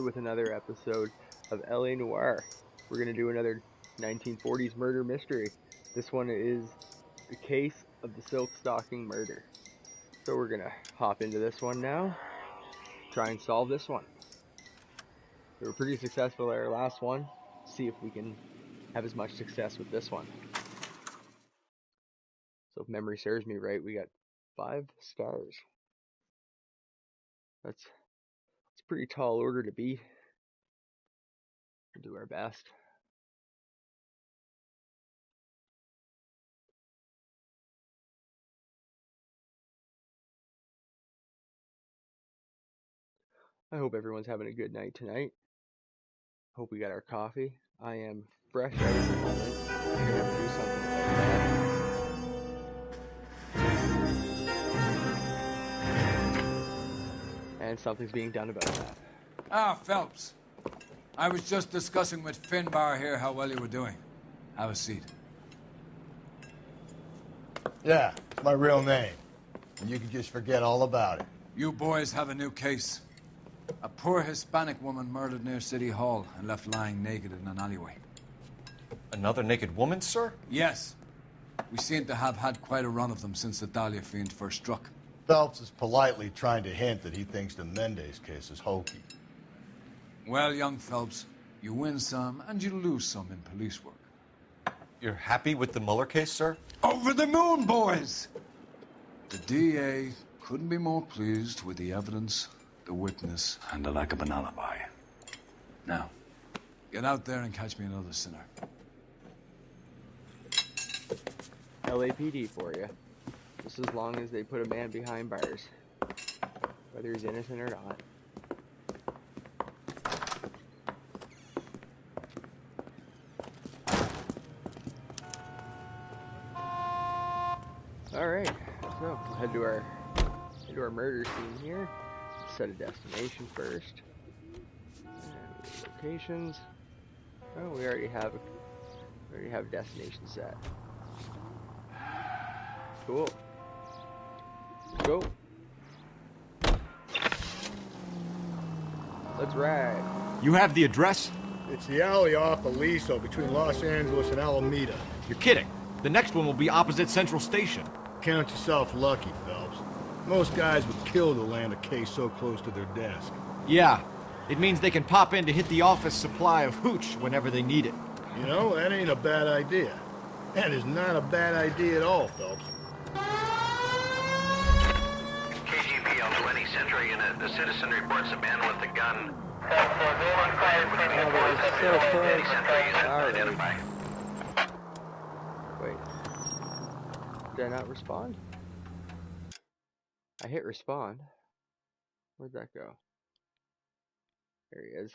with another episode of LA Noire. We're going to do another 1940s murder mystery. This one is the case of the silk stocking murder. So we're going to hop into this one now, try and solve this one. We were pretty successful at our last one. See if we can have as much success with this one. So if memory serves me right, we got 5 stars. That's a pretty tall order to beat. We'll do our best. I hope everyone's having a good night tonight. Hope we got our coffee. I am fresh out of the moment. I'm gonna have to do something like that. And something's being done about that. Ah, Phelps. I was just discussing with Finbar here how well you were doing. Have a seat. Yeah, it's my real name. And you can just forget all about it. You boys have a new case. A poor Hispanic woman murdered near City Hall and left lying naked in an alleyway. Another naked woman, sir? Yes. We seem to have had quite a run of them since the Dahlia fiend first struck. Phelps is politely trying to hint that he thinks the Mendez case is hokey. Well, young Phelps, you win some and you lose some in police work. You're happy with the Mueller case, sir? Over the moon, boys! The DA couldn't be more pleased with the evidence, the witness, and the lack of an alibi. Now, get out there and catch me another sinner. LAPD for you. Just as long as they put a man behind bars. Whether he's innocent or not. Alright, so we'll head to our murder scene here. Set a destination first. And locations. Oh, we already have a destination set. Cool. Let's go. Let's ride. You have the address? It's the alley off Aliso between Los Angeles and Alameda. You're kidding. The next one will be opposite Central Station. Count yourself lucky, Phelps. Most guys would kill to land a case so close to their desk. Yeah. It means they can pop in to hit the office supply of hooch whenever they need it. You know, that ain't a bad idea. That is not a bad idea at all, Phelps. KGPL 20 Central Unit. The citizen reports a man with a gun. Identify. Wait. Did I not respond? I hit respond. Where'd that go? There he is.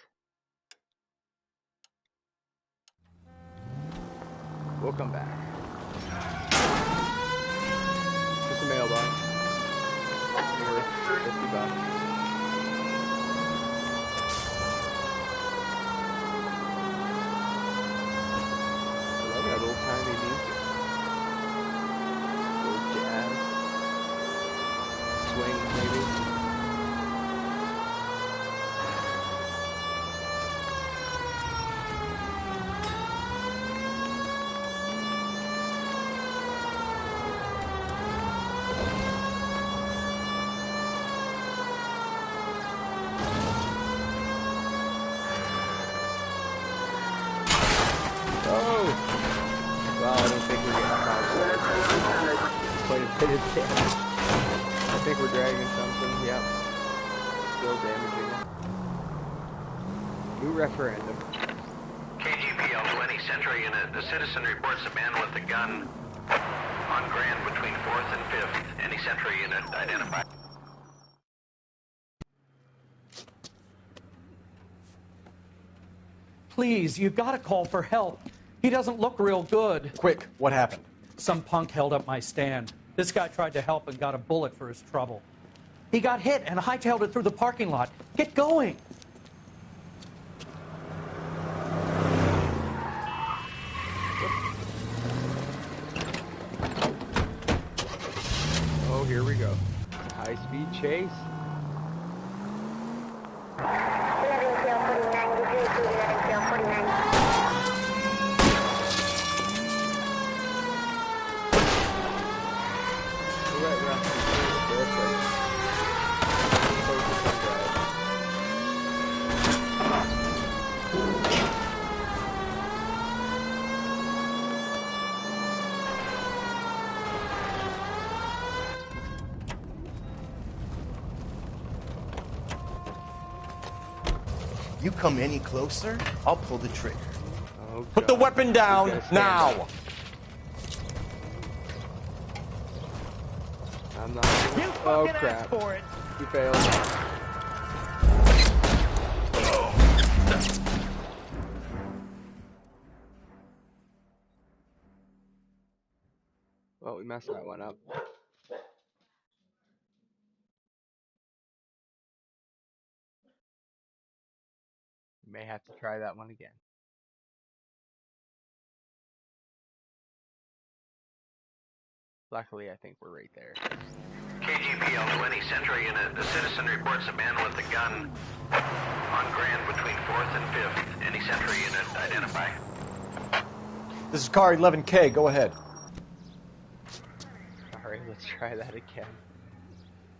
We'll come back. Just a mailbox. Worth $50. I love that old-timey music. Old jazz. Swing, maybe. Oh! Well, I don't think we're getting caught. Quite a bit of damage. I think we're dragging something. Yep. Still damaging it. New referendum. KGPL 20 Central Unit. The citizen reports a man with a gun on Grand between 4th and 5th. Any Central Unit identify. Please, you've got to call for help. He doesn't look real good. Quick, what happened? Some punk held up my stand. This guy tried to help and got a bullet for his trouble. He got hit and hightailed it through the parking lot. Get going. Oh, here we go. High-speed chase. You come any closer, I'll pull the trigger. Oh, Put the God. weapon We down gotta stand now. up. I'm not. You Oh fucking crap! asked for it. You failed. Well, we messed that one up. May have to try that one again. Luckily, I think we're right there. KGPL 20 Century Unit. The citizen reports a man with a gun on Grand between 4th and 5th. Any Century Unit identify. This is car 11K. Go ahead. Alright, let's try that again.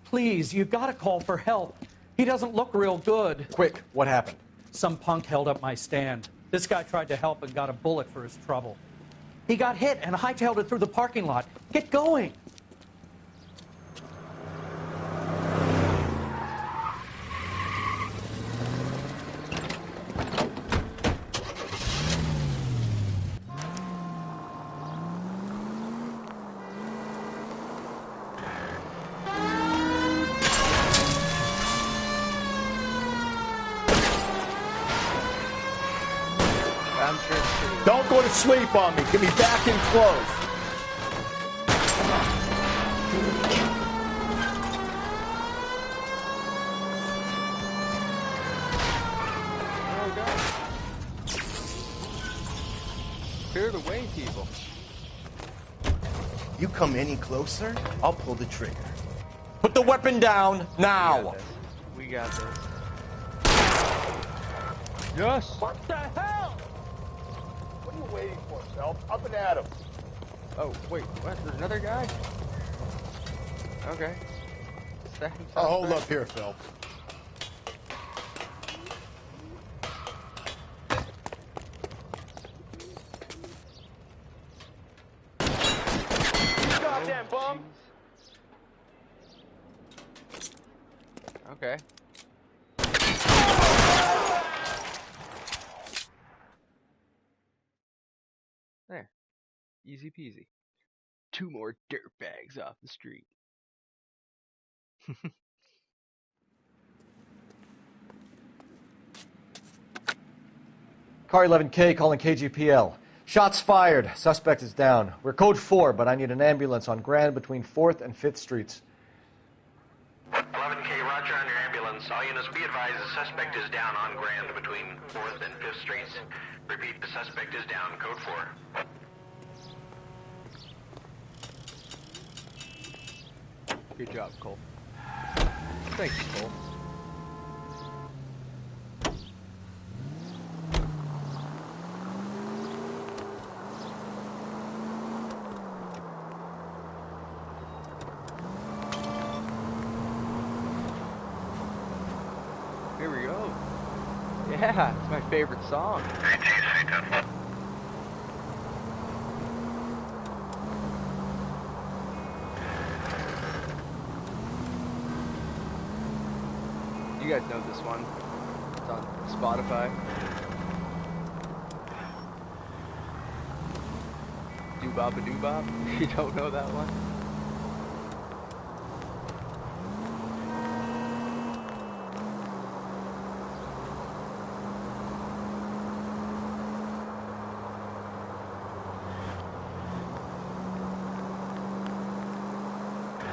Please, you gotta call for help. He doesn't look real good. Quick, what happened? Some punk held up my stand. This guy tried to help and got a bullet for his trouble. He got hit and hightailed it through the parking lot. Get going! I'm sure it's pretty. Don't go to sleep on me. Get me back in close. Oh God! Clear the way, people. You come any closer, I'll pull the trigger. Put the weapon down now. We got this. Yes. What the hell? What are you waiting for, Phelps? Up and at him. Oh wait, what? There's another guy? Okay. Is that Oh, hold up here, Phelps. Goddamn bum. Okay. There. Easy peasy. 2 more dirtbags off the street. Car 11K calling KGPL. Shots fired. Suspect is down. We're code 4, but I need an ambulance on Grand between 4th and 5th Streets. 11K, roger on your ambulance. All units be advised the suspect is down on Grand between 4th and 5th Streets. Repeat, the suspect is down. Code 4. Good job, Cole. Thanks, Cole. Here we go. Yeah, it's my favorite song. You guys know this one. It's on Spotify. Doobop a doobop. You don't know that one?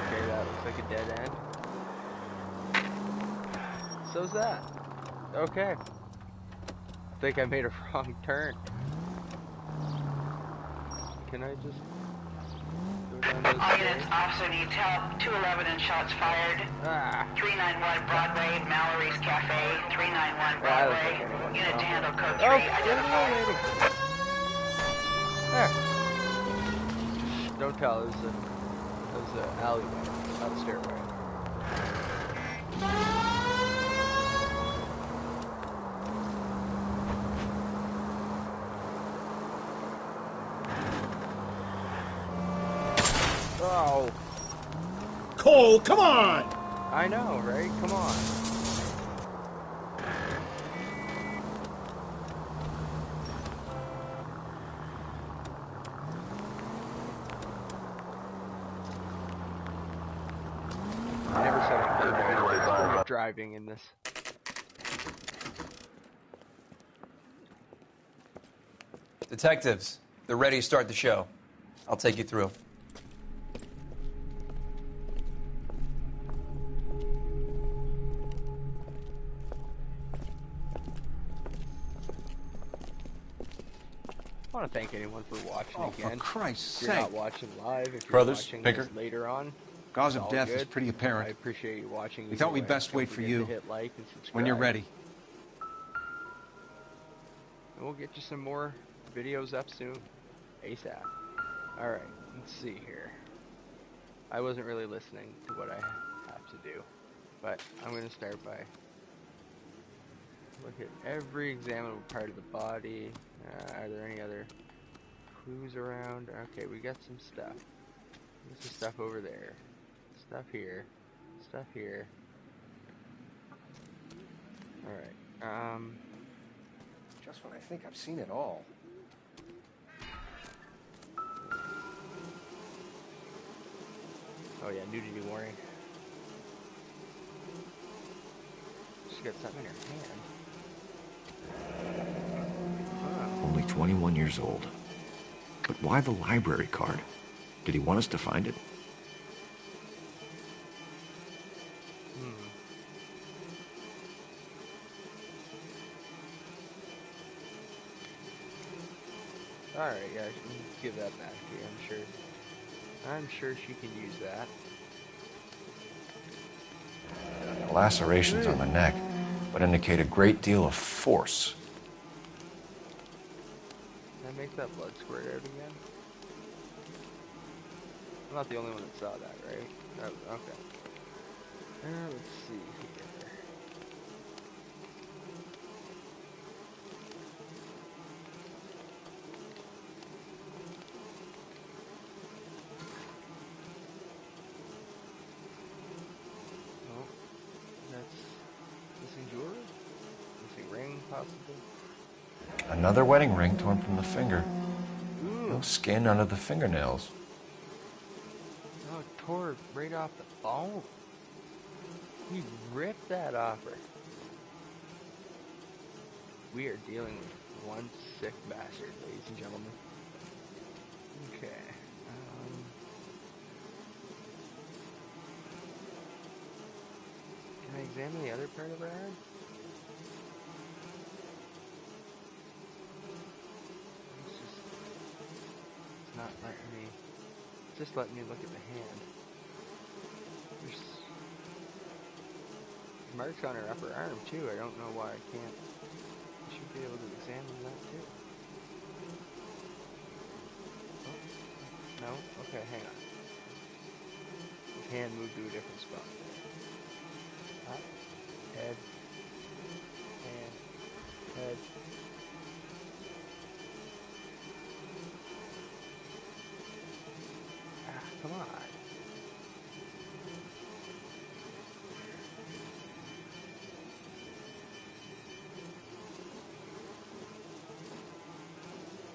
Okay, that looks like a dead end. So's that. Okay. I think I made a wrong turn. Can I just go down those All units, stairs? officer needs help. 211 and shots fired. Ah. 391 Broadway, Mallory's Cafe. 391 Broadway. Unit to handle code 3. Oh, get Identify. away, lady. There. Don't tell. It was an alleyway, not a stairway. Oh, Cole, come on! I know, right? Come on. out. Driving in this. Detectives, they're ready to start the show. I'll take you through. I want to thank anyone for watching again. For Christ's If you're not sake. watching live, if you're Brothers, watching Pinker. this later on, Cause it's of all death is good. pretty apparent. I appreciate you watching. We thought we'd either way. best Don't wait for forget you to hit like and subscribe. when you're ready. And we'll get you some more videos up soon. ASAP. Alright, let's see here. I wasn't really listening to what I have to do, but I'm going to start by look at every examinable part of the body. Are there any other clues around? Okay, we got some stuff. There's some stuff over there. Stuff here. Stuff here. Alright, Just when I think I've seen it all. oh yeah, nudity warning. She's got something in her hand. Huh. Only 21 years old. But why the library card? Did he want us to find it? Alright, yeah, give that back to you, I'm sure she can use that. Lacerations on the neck would indicate a great deal of force. Can I make that blood squirt out again? I'm not the only one that saw that, right? Oh, okay. Let's see here. Oh, that's missing jewelry? Missing ring, possibly? Another wedding ring torn from the finger. Ooh. No skin under the fingernails. Oh, it tore right off the bone. He ripped that off her. We are dealing with one sick bastard, ladies and gentlemen. Okay. Can I examine the other part of her arm? It's not letting me. It's just letting me look at the hand. There's marks on her upper arm too. I don't know why I can't. I should be able to examine that too. Oh, no? Okay, hang on. His hand moved to a different spot. Up, head, hand, head. Ah, come on.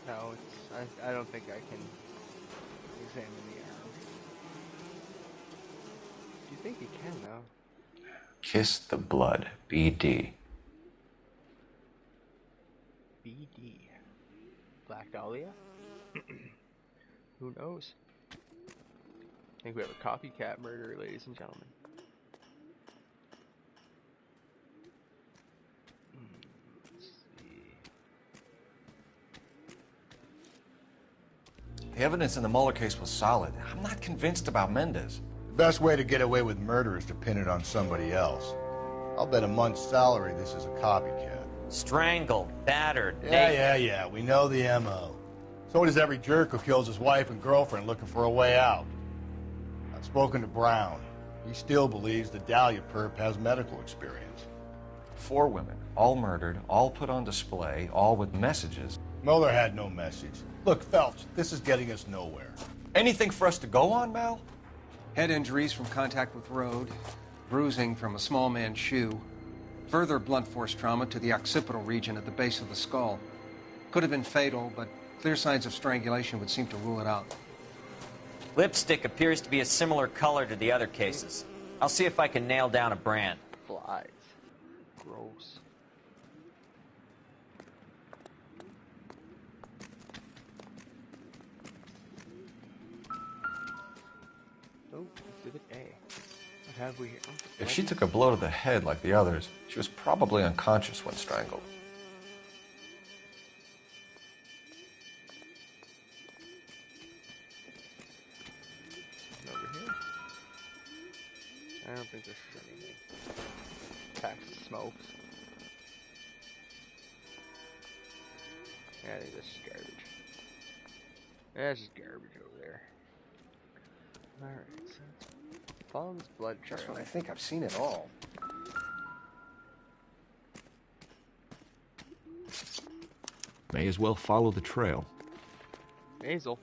No, I don't think I can examine the arm. Do you think you can, though? Kiss the blood. BD. BD. Black Dahlia? Who knows? I think we have a copycat murder, ladies and gentlemen. Let's see. The evidence in the Mueller case was solid. I'm not convinced about Mendez. The best way to get away with murder is to pin it on somebody else. I'll bet a month's salary this is a copycat. Strangled, battered, Yeah, we know the M.O. So does every jerk who kills his wife and girlfriend looking for a way out. I've spoken to Brown. He still believes the Dahlia perp has medical experience. 4 women, all murdered, all put on display, all with messages. Mueller had no message. Look, Phelps, this is getting us nowhere. Anything for us to go on, Mal? Head injuries from contact with road, bruising from a small man's shoe, further blunt force trauma to the occipital region at the base of the skull. Could have been fatal, but clear signs of strangulation would seem to rule it out. Lipstick appears to be a similar color to the other cases. I'll see if I can nail down a brand. flies. Gross. Oh, exhibit A. What have we here? Oh, If she took a blow to the head like the others, she was probably unconscious when strangled. Over here. I don't think this is anything. Texas smokes. Yeah, I think this is garbage. Yeah, it's just garbage over there. Alright, so let's follow this blood trail. That's what I think. I've seen it all. May as well follow the trail. Basil.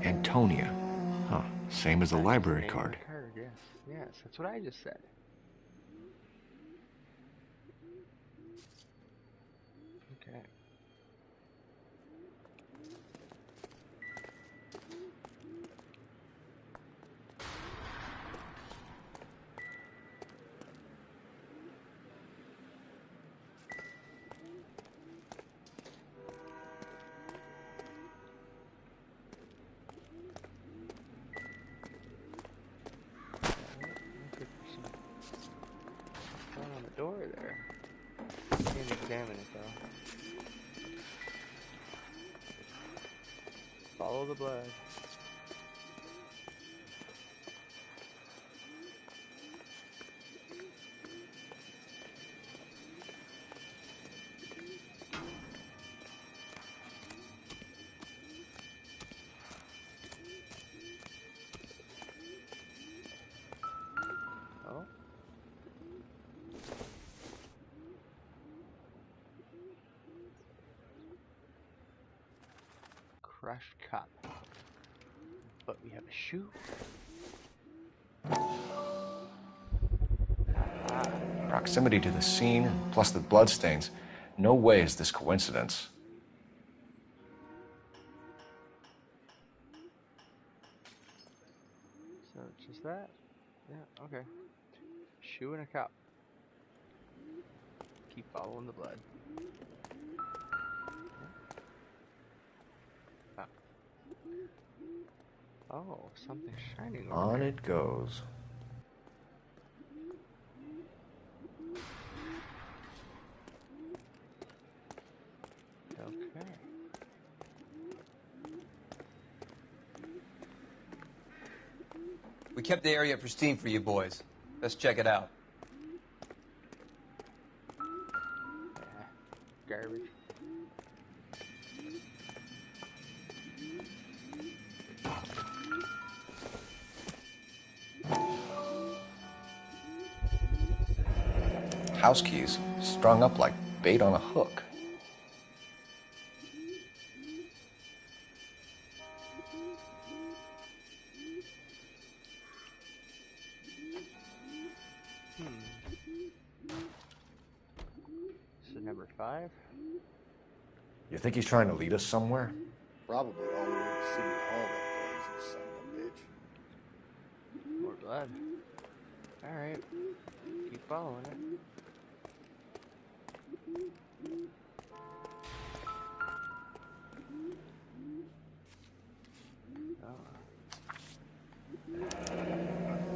Antonia. Huh. Same as the library card. Yes, yes, that's what I just said. Okay. On the door there. Can't examine it though. Follow the blood. Oh. Crushed cup. But we have a shoe. Proximity to the scene, plus the bloodstains. No way is this coincidence. So it's just that? Yeah, okay. Shoe and a cup. Keep following the blood. Oh, something's shining over On there. it goes. Okay. We kept the area pristine for you boys. Let's check it out. Garbage. House keys strung up like bait on a hook. This is number 5. You think he's trying to lead us somewhere? Probably all the way to City Hall, that brazen son of a bitch. More blood. Alright. Keep following it.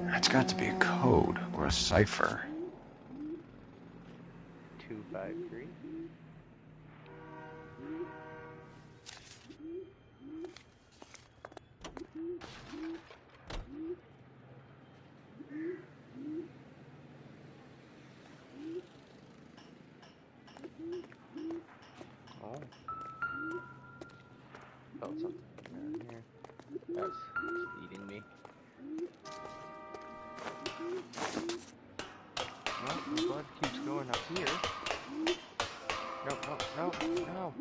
That's got to be a code or a cipher. 253. Oh. Felt something down here. That's eating me. No, the blood keeps going up here. No, no, no, no.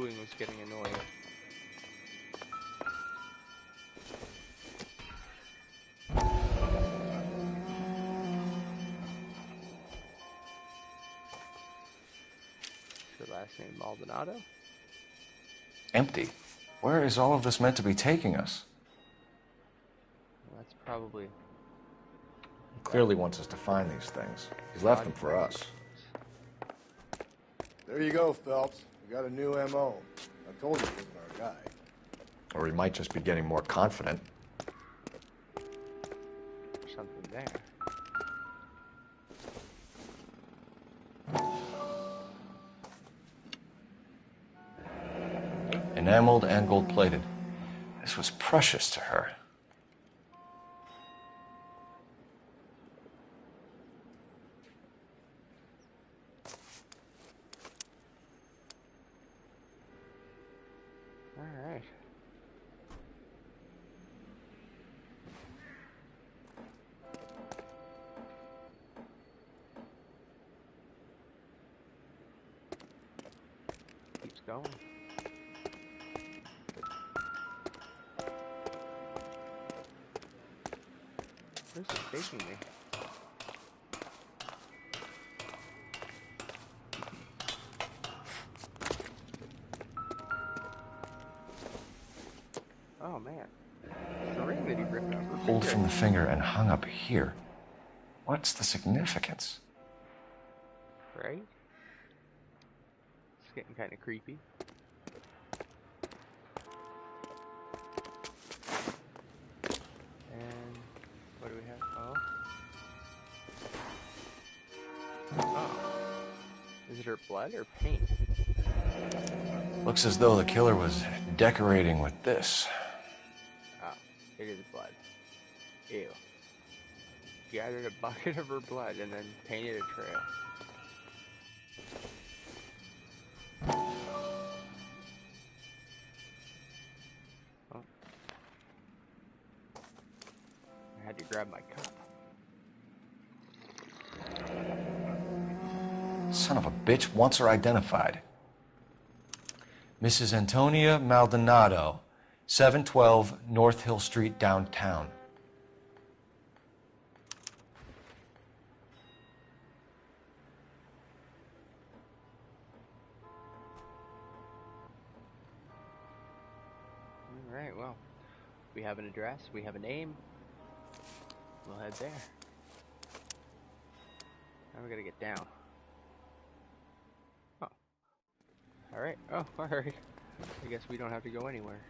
hooing was getting annoying. Is your last name Maldonado? Empty. Where is all of this meant to be taking us? Well, that's probably... He clearly wants us to find these things. He's left them for us. There you go, Phelps. We got a new M.O. I told you he wasn't our guy. Or he might just be getting more confident. There's something there. Enameled and gold-plated. This was precious to her. All right. Keeps going. Where's it taking me? Oh man. It's the ring that he ripped out. Pulled from the finger and hung up here. What's the significance? Right? It's getting kind of creepy. And what do we have? Oh. Is it her blood or paint? Looks as though the killer was decorating with this. Oh, it is blood. Ew. Gathered a bucket of her blood and then painted a trail. Oh. I had to grab my cup. Son of a bitch wants her identified. Mrs. Antonia Maldonado, 712 North Hill Street, downtown. All right, well, we have an address, we have a name. We'll head there. Now we gotta get down. Oh. Alright. Oh, alright. I guess we don't have to go anywhere.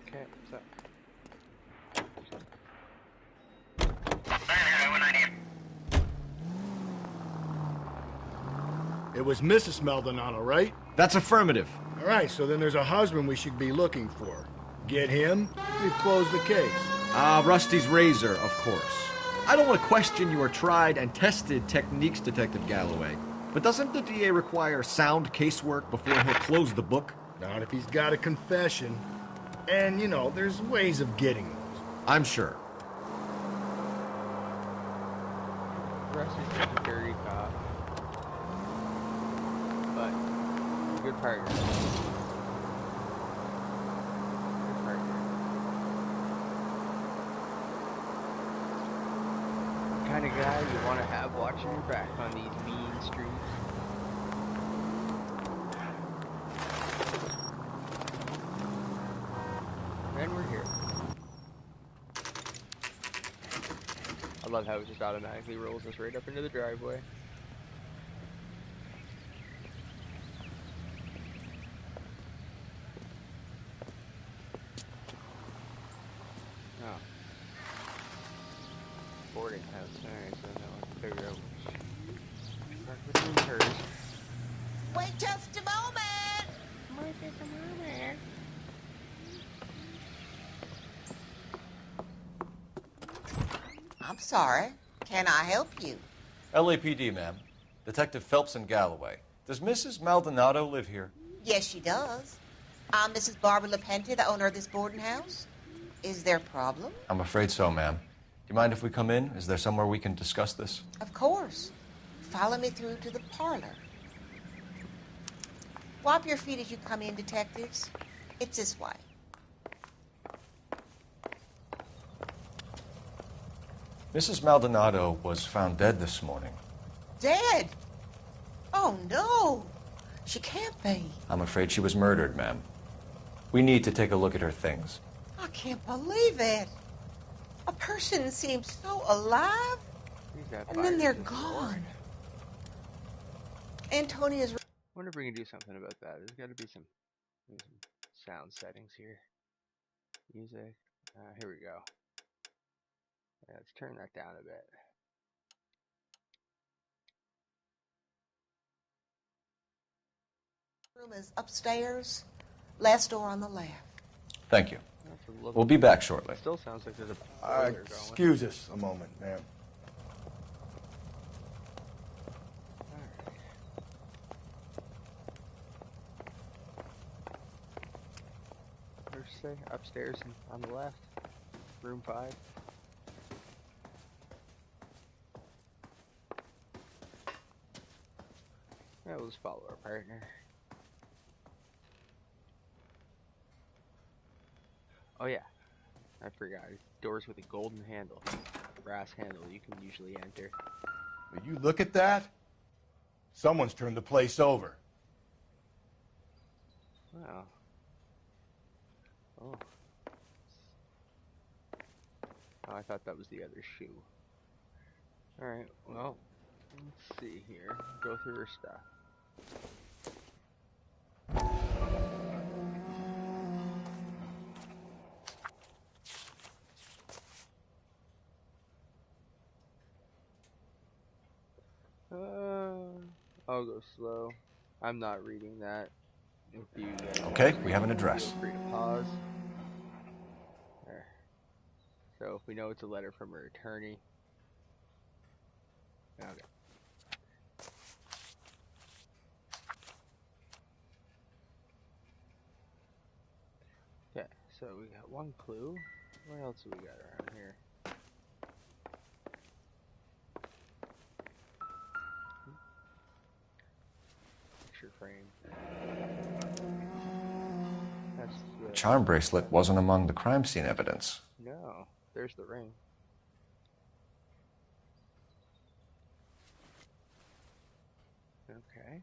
Okay, what's up? It was Mrs. Maldonado, right? That's affirmative. All right, so then there's a husband we should be looking for. Get him, we've closed the case. Rusty's razor, of course. I don't want to question your tried and tested techniques, Detective Galloway. But doesn't the DA require sound casework before he'll close the book? Not if he's got a confession. And, you know, there's ways of getting those. I'm sure. Rusty's just a dirty cop. But, good partner. Good partner. kind of guy you want to have watching your back on these mean streets. And we're here. I love how it just automatically rolls us right up into the driveway. Oh. Boarding house. Alright, so now I can figure out which part between hers. Wait just a moment! Wait just a moment. I'm sorry. Can I help you? LAPD, ma'am. Detective Phelps and Galloway. Does Mrs. Maldonado live here? Yes, she does. I'm Mrs. Barbara LaPente, the owner of this boarding house. Is there a problem? I'm afraid so, ma'am. Do you mind if we come in? Is there somewhere we can discuss this? Of course. Follow me through to the parlor. Wipe your feet as you come in, detectives. It's this way. Mrs. Maldonado was found dead this morning. Dead? Oh, no. She can't be. I'm afraid she was murdered, ma'am. We need to take a look at her things. I can't believe it. A person seems so alive, and then they're gone. Antonia's... Wonder if we can do something about that. There's got to be some sound settings here. Music. Here we go. Yeah, let's turn that down a bit. Room is upstairs, last door on the left. Thank you. We'll be back shortly. It still sounds like there's a boiler going. Excuse us a moment, ma'am. Where's say upstairs and on the left, room 5. Yeah, we'll just follow our partner. Oh yeah, I forgot. Doors with a golden handle, brass handle. You can usually enter. Will you look at that? Someone's turned the place over. Wow. Oh. Oh, I thought that was the other shoe. Alright, well, let's see here. Go through her stuff. I'll go slow. I'm not reading that. If you Okay, we have an address. Feel free to pause. There. So if we know it's a letter from her attorney. Okay. Okay, so we got one clue. What else do we got around here? Picture frame. That's The charm bracelet wasn't among the crime scene evidence. No, there's the ring. Okay.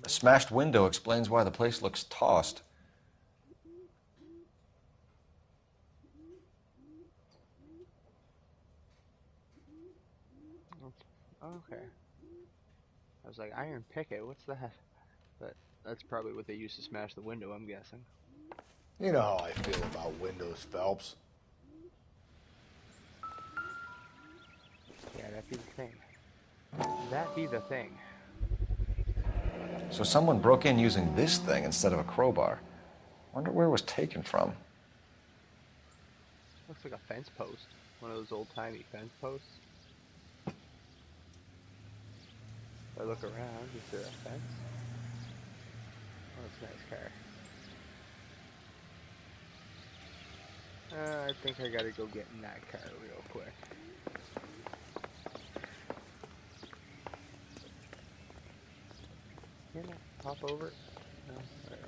A smashed window explains why the place looks tossed. Okay. I was like, iron picket, what's that? But that's probably what they used to smash the window, I'm guessing. You know how I feel about windows, Phelps. Yeah, that'd be the thing. That be the thing. So someone broke in using this thing instead of a crowbar. Wonder where it was taken from. Looks like a fence post. One of those old-timey fence posts. If I look around, is there a fence? Oh, it's a nice car. I think I gotta go get in that car real quick. Can I hop over? No? Alright.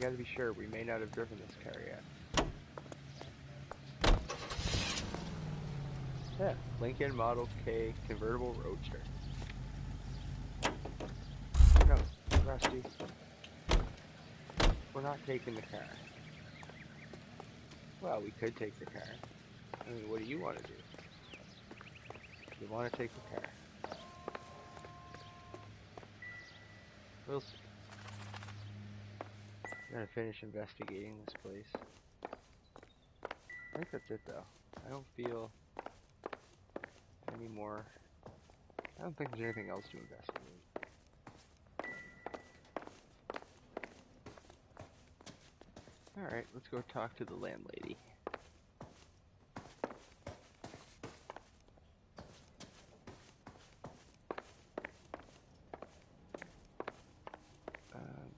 I gotta be sure. We may not have driven this car yet. Yeah, Lincoln Model K convertible roadster. No, Rusty. We're not taking the car. Well, we could take the car. I mean, what do you want to do? You want to take the car. We'll see. I'm gonna finish investigating this place. I think that's it though. I don't feel any more. I don't think there's anything else to investigate. Alright, let's go talk to the landlady.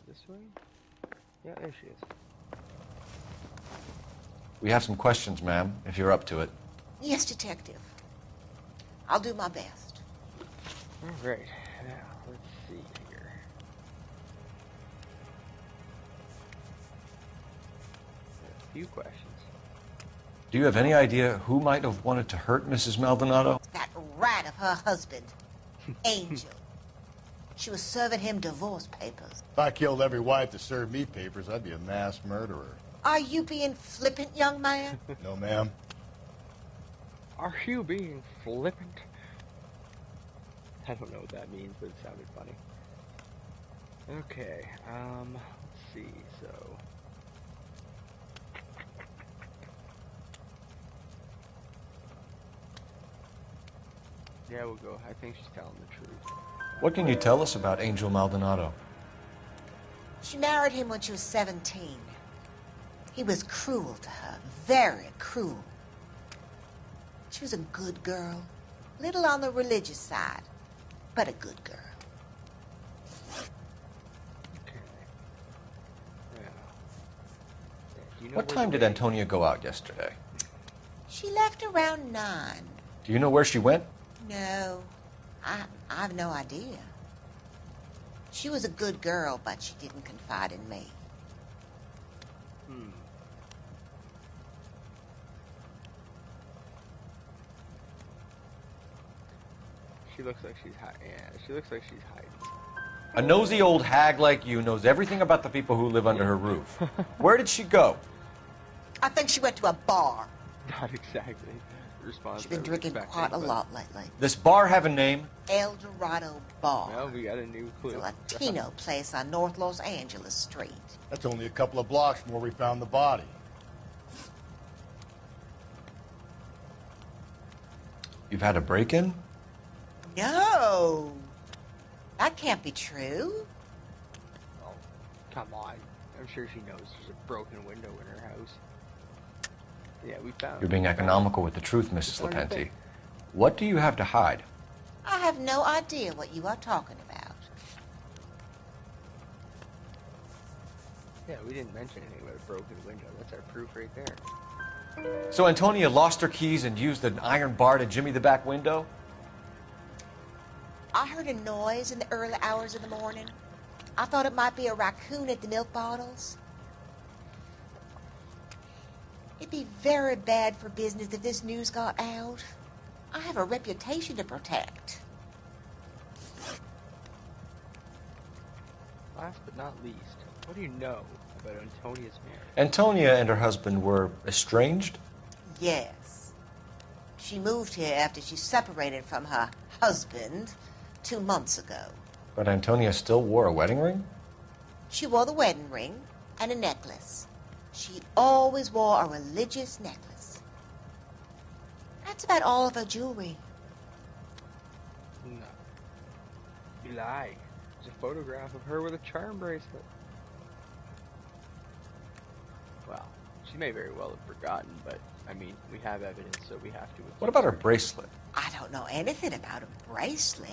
This way? Yeah, there she is. We have some questions, ma'am, if you're up to it. Yes, Detective. I'll do my best. Alright, now let's see here. A few questions. Do you have any idea who might have wanted to hurt Mrs. Maldonado? That rat of her husband, Angel. She was serving him divorce papers. If I killed every wife to serve me papers, I'd be a mass murderer. Are you being flippant, young man? No, ma'am. Are you being flippant? I don't know what that means, but it sounded funny. Okay, let's see, so... Yeah, we'll go. I think she's telling the truth. What can you tell us about Angel Maldonado? She married him when she was 17. He was cruel to her, very cruel. She was a good girl, little on the religious side, but a good girl. Okay. Yeah. What time did Antonia go out yesterday? She left around 9. Do you know where she went? No, I have no idea. She was a good girl, but she didn't confide in me. She looks like she's hiding. Yeah, she looks like she's hiding. A nosy old hag like you knows everything about the people who live under her roof. Where did she go? I think she went to a bar. Not exactly. Response She's been drinking quite a lot lately. This bar have a name? El Dorado Bar. Well, we got a new clue. It's a Latino place on North Los Angeles Street. That's only a couple of blocks from where we found the body. You've had a break-in? No. That can't be true. Oh, come on. I'm sure she knows there's a broken window in her house. Yeah, we found. You're being economical with the truth, Mrs. Lepenti. What do you have to hide? I have no idea what you are talking about. Yeah, we didn't mention anything about a broken window. That's our proof right there. So Antonia lost her keys and used an iron bar to jimmy the back window? I heard a noise in the early hours of the morning. I thought it might be a raccoon at the milk bottles. It'd be very bad for business if this news got out. I have a reputation to protect. Last but not least, what do you know about Antonia's marriage? Antonia and her husband were estranged? Yes. She moved here after she separated from her husband 2 months ago. But Antonia still wore a wedding ring? She wore the wedding ring and a necklace. She always wore a religious necklace. That's about all of her jewelry. No. You lie. There's a photograph of her with a charm bracelet. Well, she may very well have forgotten, but, I mean, we have evidence, so we have to... What about her bracelet? I don't know anything about a bracelet.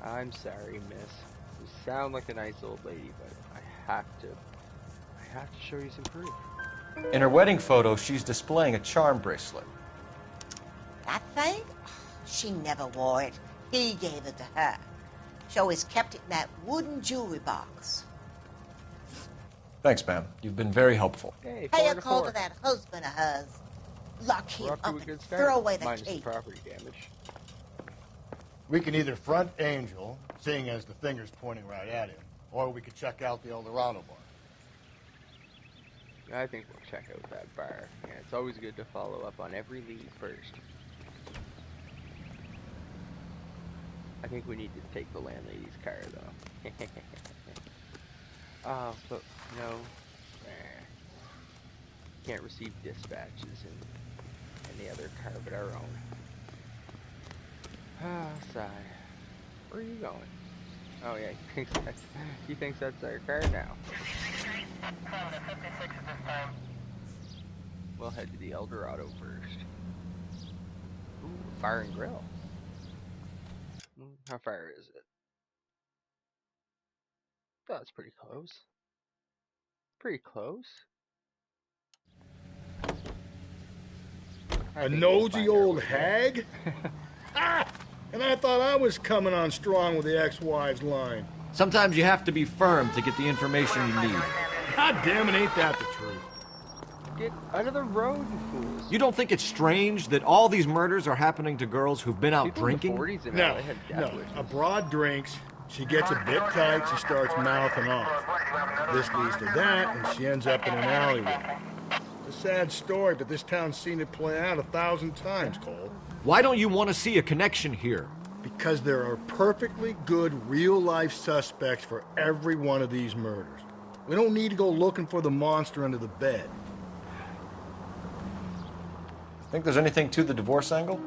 I'm sorry, miss. You sound like a nice old lady, but I have to show you some proof. In her wedding photo, she's displaying a charm bracelet. That thing? She never wore it. He gave it to her. She always kept it in that wooden jewelry box. Thanks, ma'am. You've been very helpful. Hey, How 4 you out of call 4. to that husband of hers? Lock We're him off to up a and good start. throw away the Minus the key. property damage. We can either front Angel, seeing as the finger's pointing right at him, or we could check out the El Dorado bar. I think we'll check out that bar. Yeah, it's always good to follow up on every lead first. I think we need to take the landlady's car, though. Oh, but no. Can't receive dispatches in any other car but our own. Ah, sigh. Where are you going? Oh yeah, he thinks that's our car now. We'll head to the El Dorado first. Ooh, bar and grill. How far is it? Oh, it's pretty close. Pretty close. A nosy old hag? Ah! And I thought I was coming on strong with the ex-wives line. Sometimes you have to be firm to get the information you need. God damn it, ain't that the truth? Get out of the road, you fools. You don't think it's strange that all these murders are happening to girls who've been out drinking? No, A broad drinks, she gets a bit tight, she starts mouthing off. This leads to that, and she ends up in an alleyway. It's a sad story, but this town's seen it play out 1,000 times, Cole. Why don't you want to see a connection here? Because there are perfectly good real-life suspects for every one of these murders. We don't need to go looking for the monster under the bed. Think there's anything to the divorce angle?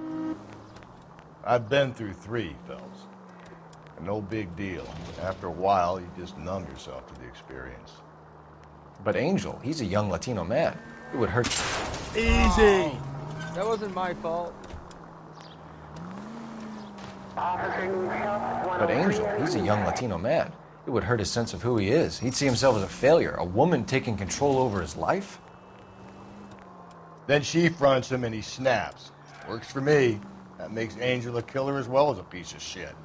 I've been through 3, Phelps. And no big deal. After a while, you just numb yourself to the experience. But Angel, he's a young Latino man. It would hurt. Easy! That wasn't my fault. But Angel, he's a young Latino man. It would hurt his sense of who he is. He'd see himself as a failure. A woman taking control over his life? Then she fronts him and he snaps. Works for me. That makes Angel a killer as well as a piece of shit.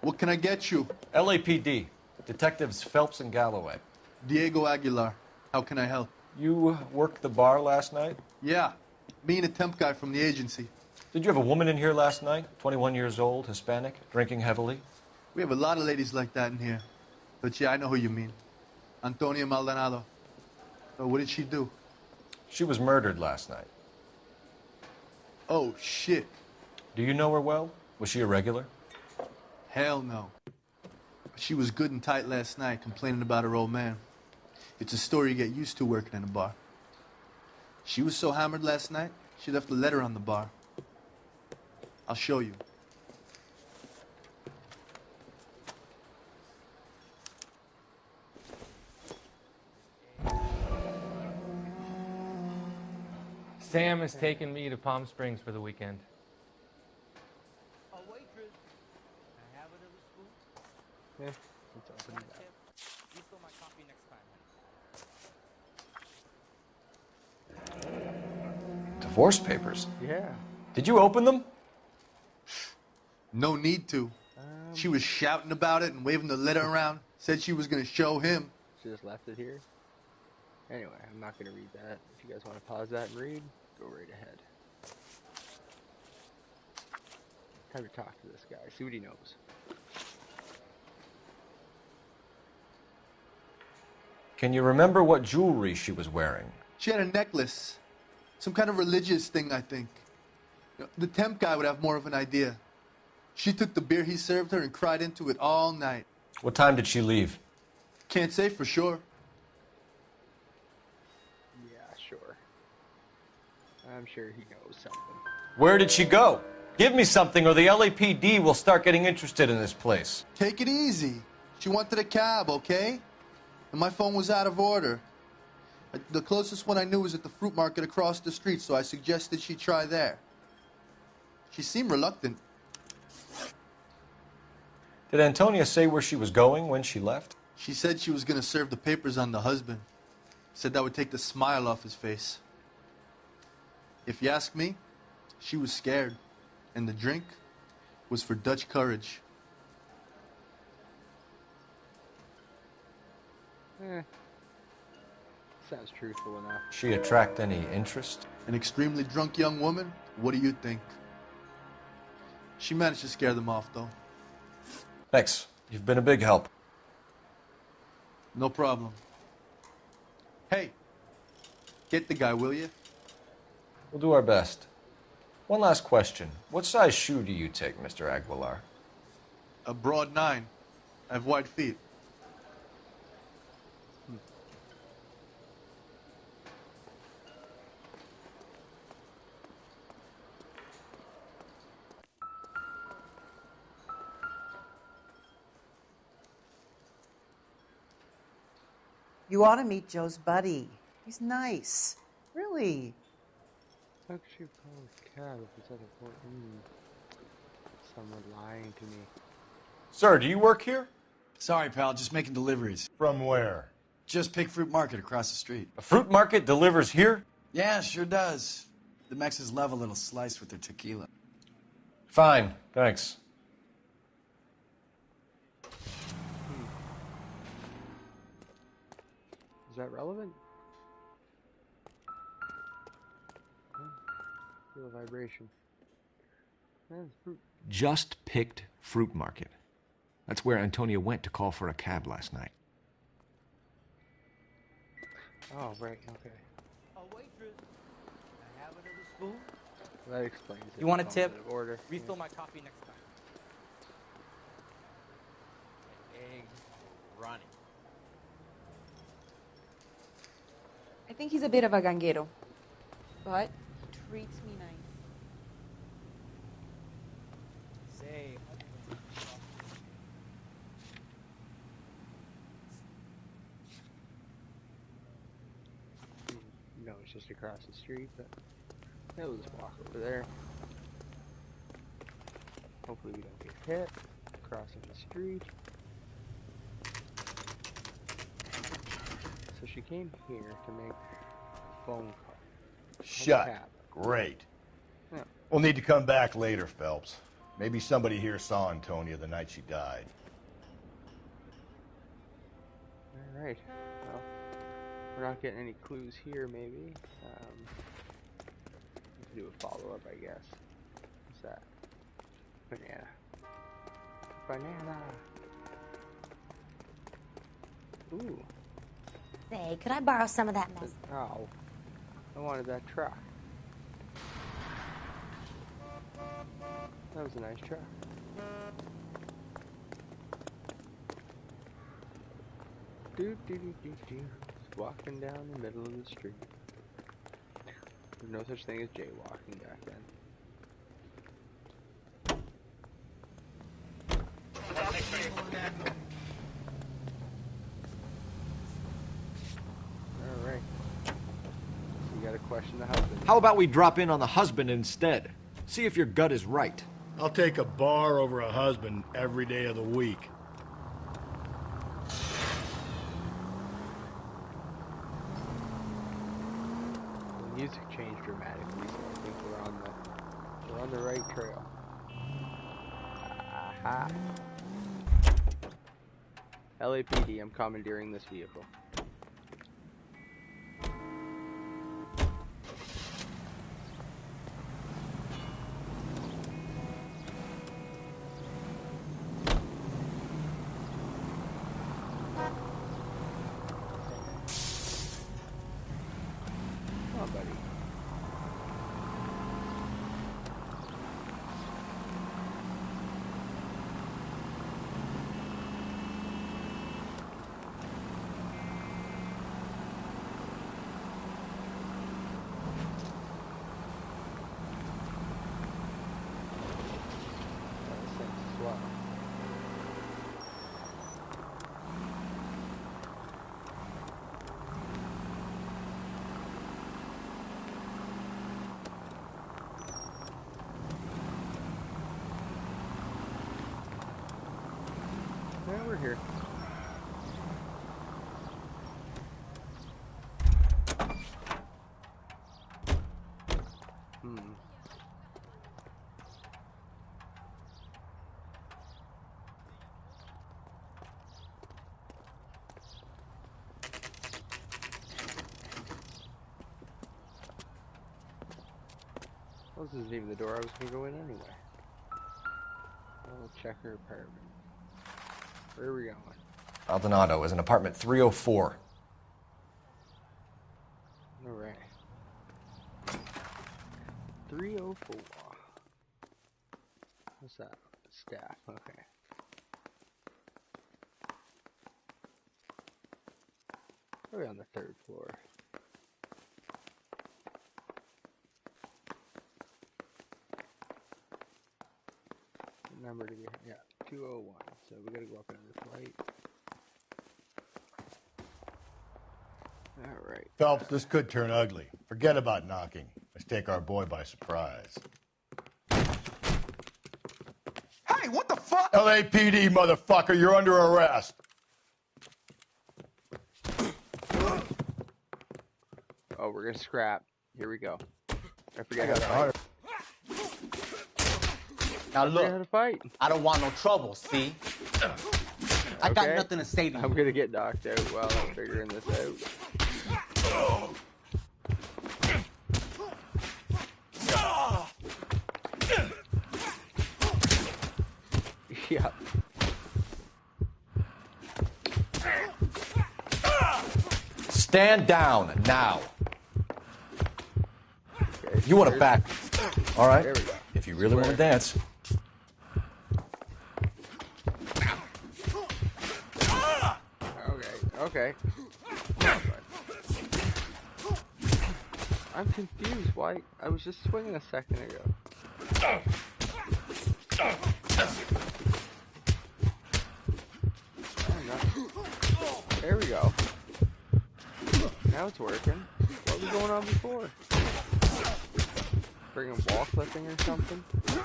What can I get you? LAPD. Detectives Phelps and Galloway. Diego Aguilar. How can I help? You worked the bar last night? Yeah. Me and a temp guy from the agency. Did you have a woman in here last night? 21 years old, Hispanic, drinking heavily? We have a lot of ladies like that in here. But yeah, I know who you mean. Antonia Maldonado. So what did she do? She was murdered last night. Oh, shit. Do you know her well? Was she a regular? Hell no. She was good and tight last night, complaining about her old man. It's a story you get used to working in a bar. She was so hammered last night, she left a letter on the bar. I'll show you. Sam has taken me to Palm Springs for the weekend. Yeah, let's open it up. Divorce papers? Yeah. Did you open them? No need to. She was shouting about it and waving the letter around. Said she was going to show him. She just left it here. Anyway, I'm not going to read that. If you guys want to pause that and read, go right ahead. Time to talk to this guy, see what he knows. Can you remember what jewelry she was wearing? She had a necklace. Some kind of religious thing, I think. The temp guy would have more of an idea. She took the beer he served her and cried into it all night. What time did she leave? Can't say for sure. Yeah, sure. I'm sure he knows something. Where did she go? Give me something or the LAPD will start getting interested in this place. Take it easy. She wanted a cab, okay? And my phone was out of order. The closest one I knew was at the fruit market across the street, so I suggested she try there. She seemed reluctant. Did Antonia say where she was going when she left? She said she was going to serve the papers on the husband. Said that would take the smile off his face. If you ask me, she was scared. And the drink was for Dutch courage. Sounds truthful enough. She attract any interest? An extremely drunk young woman? What do you think? She managed to scare them off, though. Thanks. You've been a big help. No problem. Hey, get the guy, will you? We'll do our best. One last question. What size shoe do you take, Mr. Aguilar? A broad 9. I have wide feet. You ought to meet Joe's buddy. He's nice. Really. How could she call his cab if it's at a port? Someone lying to me. Sir, do you work here? Sorry, pal, just making deliveries. From where? Just Pig Fruit Market across the street. A fruit market delivers here? Yeah, sure does. The Mexes love a little slice with their tequila. Fine, thanks. Is that relevant? Feel a vibration. That's fruit. Just picked Fruit Market. That's where Antonia went to call for a cab last night. Oh, right, okay. A waitress. Can I have another spoon? That explains it. You want a tip? Order. Refill my coffee next time. Eggs running. I think he's a bit of a ganguero, but treats me nice. Say. No, it's just across the street, but we'll just walk over there. Hopefully we don't get hit crossing the street. So she came here to make a phone call. Shut. Great. Yeah. We'll need to come back later, Phelps. Maybe somebody here saw Antonia the night she died. Alright. Well, we're not getting any clues here, maybe. We can do a follow-up, I guess. What's that? Banana. Banana! Ooh. Say, could I borrow some of that mess? Oh. I wanted that truck. That was a nice truck. Just walking down the middle of the street. There's no such thing as jaywalking back then. Alright. So you gotta question the husband. How about we drop in on the husband instead? See if your gut is right. I'll take a bar over a husband every day of the week. The music changed dramatically, so I think we're on the right trail. Aha. LAPD, I'm commandeering this vehicle. Oh, buddy. Yeah, we're here. Well, this isn't even the door I was going to go in anyway. I'll check her apartment. Where are we going? Maldonado is in apartment 304. Alright. 304. What's that? Staff, okay. We're on the 3rd floor. Number to be, yeah, 201. So we gotta go up another flight. Alright. Phelps, this could turn ugly. Forget about knocking. Let's take our boy by surprise. Hey, what the fuck? LAPD, motherfucker, you're under arrest. Oh, we're gonna scrap. Here we go. I forget how to fight. Now look, how to fight. I don't want no trouble, see? I got nothing to say to you. I'm gonna get knocked out while I'm figuring this out. Yeah. Stand down now. Okay, You want to back. All right. There we go. If you really want to dance. Okay. I'm confused. Why? I was just swinging a second ago. There we go. Now it's working. What was going on before? Friggin' wall clipping or something? There.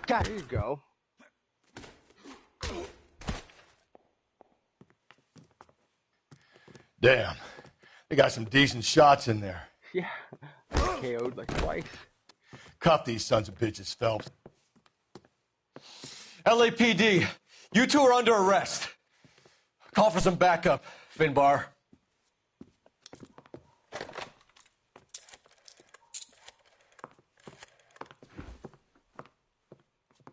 There you go. Damn. They got some decent shots in there. Yeah. KO'd like twice. Cuff these sons of bitches, Phelps. LAPD, you two are under arrest. Call for some backup, Finbar.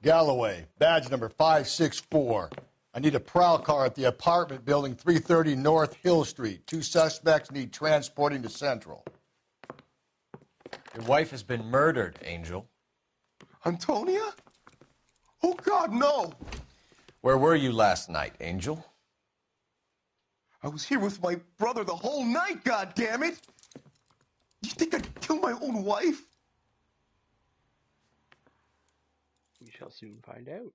Galloway, badge number 564. I need a prowl car at the apartment building 330 North Hill Street. 2 suspects need transporting to Central. Your wife has been murdered, Angel. Antonia? Oh, God, no! Where were you last night, Angel? I was here with my brother the whole night, goddammit! You think I'd kill my own wife? We shall soon find out.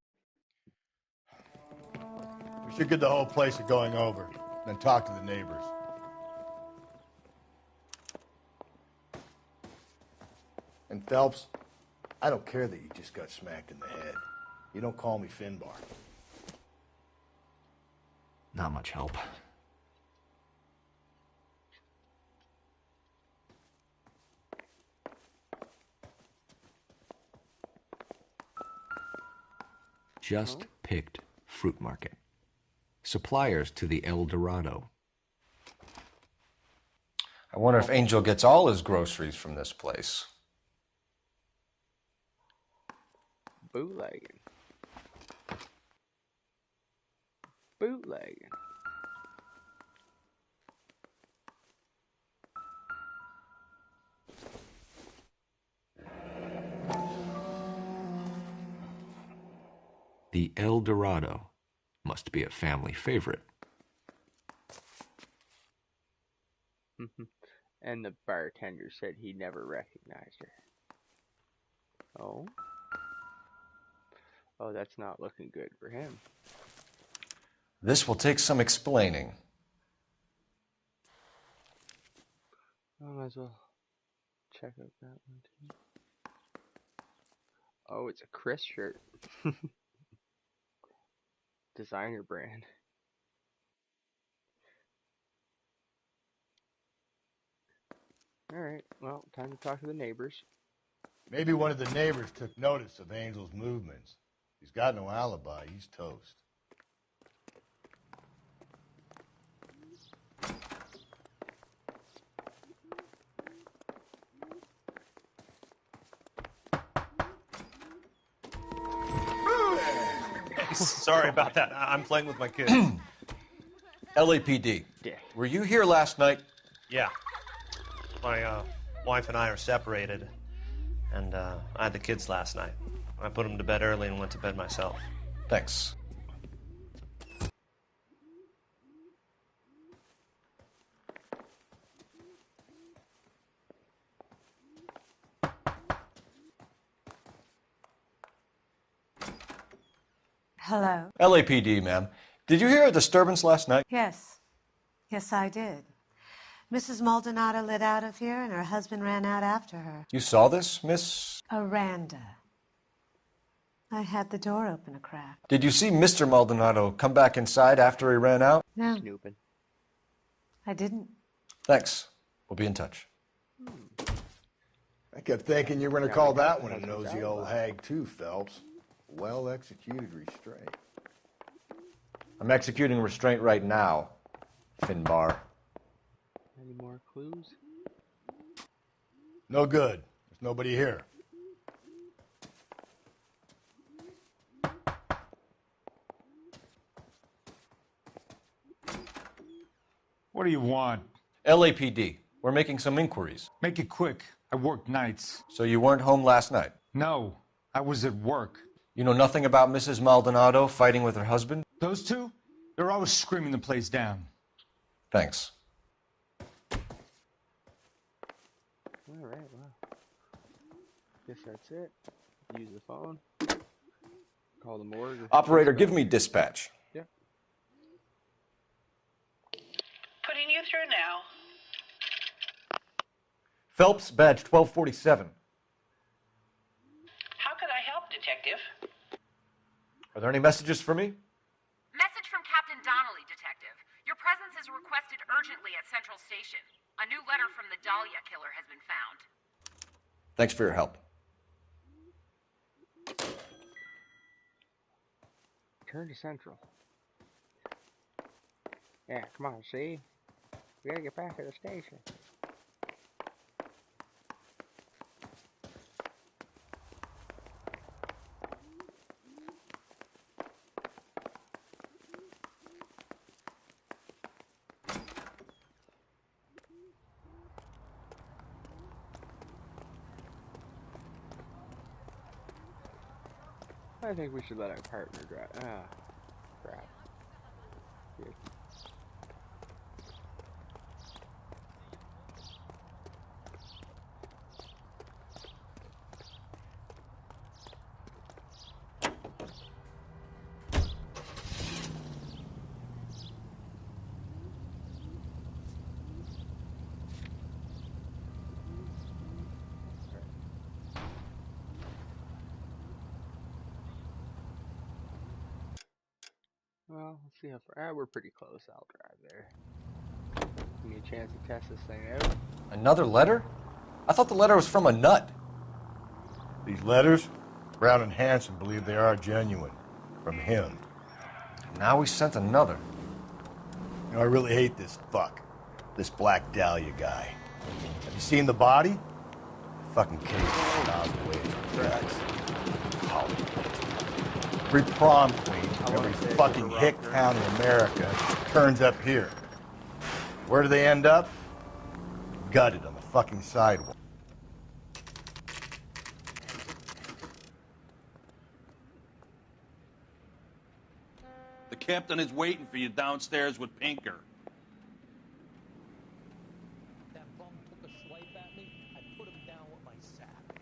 We should get the whole place to going over, then talk to the neighbors. And Phelps, I don't care that you just got smacked in the head. You don't call me Finbar. Not much help. Just picked fruit market. Suppliers to the El Dorado. I wonder if Angel gets all his groceries from this place. Bootlegging. Bootlegging. The El Dorado must be a family favorite. And the bartender said he never recognized her. Oh? Oh, that's not looking good for him. This will take some explaining. I might as well check out that one too. Oh, it's a Chris shirt. Designer brand. Alright, well, time to talk to the neighbors. Maybe one of the neighbors took notice of Angel's movements. He's got no alibi. He's toast. Sorry about that. I'm playing with my kids. LAPD. Yeah. Were you here last night? Yeah. My wife and I are separated, and I had the kids last night. I put them to bed early and went to bed myself. Thanks. Hello? LAPD, ma'am. Did you hear a disturbance last night? Yes. Yes, I did. Mrs. Maldonado lit out of here, and her husband ran out after her. You saw this, Miss? Aranda. I had the door open a crack. Did you see Mr. Maldonado come back inside after he ran out? No. Snooping. I didn't. Thanks. We'll be in touch. I kept thinking you were going to call that one a nosy old hag, too, Phelps. Well-executed restraint. I'm executing restraint right now, Finbar. Any more clues? No good. There's nobody here. What do you want? LAPD. We're making some inquiries. Make it quick. I work nights. So you weren't home last night? No, I was at work. You know nothing about Mrs. Maldonado fighting with her husband? Those two? They're always screaming the place down. Thanks. Alright, well. Guess that's it. Use the phone. Call the morgue. Operator, give me dispatch. Yeah. Putting you through now. Phelps, badge 1247. How could I help, Detective? Are there any messages for me? Message from Captain Donnelly, Detective. Your presence is requested urgently at Central Station. A new letter from the Dahlia killer has been found. Thanks for your help. Turn to Central. Yeah, come on, see? We gotta get back to the station. I think we should let our partner drive. Ah, crap. Good. Well, let's see how far. We're pretty close. I'll drive there. Give me a chance to test this thing out. Another letter? I thought the letter was from a nut. These letters, Brown and Hanson believe they are genuine. From him. Now we sent another. You know, I really hate this fuck. This Black Dahlia guy. Have you seen the body? Fucking case snozzed away its guts. Every prom queen, every fucking hick town in America turns up here. Where do they end up? Gutted on the fucking sidewalk. The captain is waiting for you downstairs with Pinker. That bum took a swipe at me. I put him down with my sack.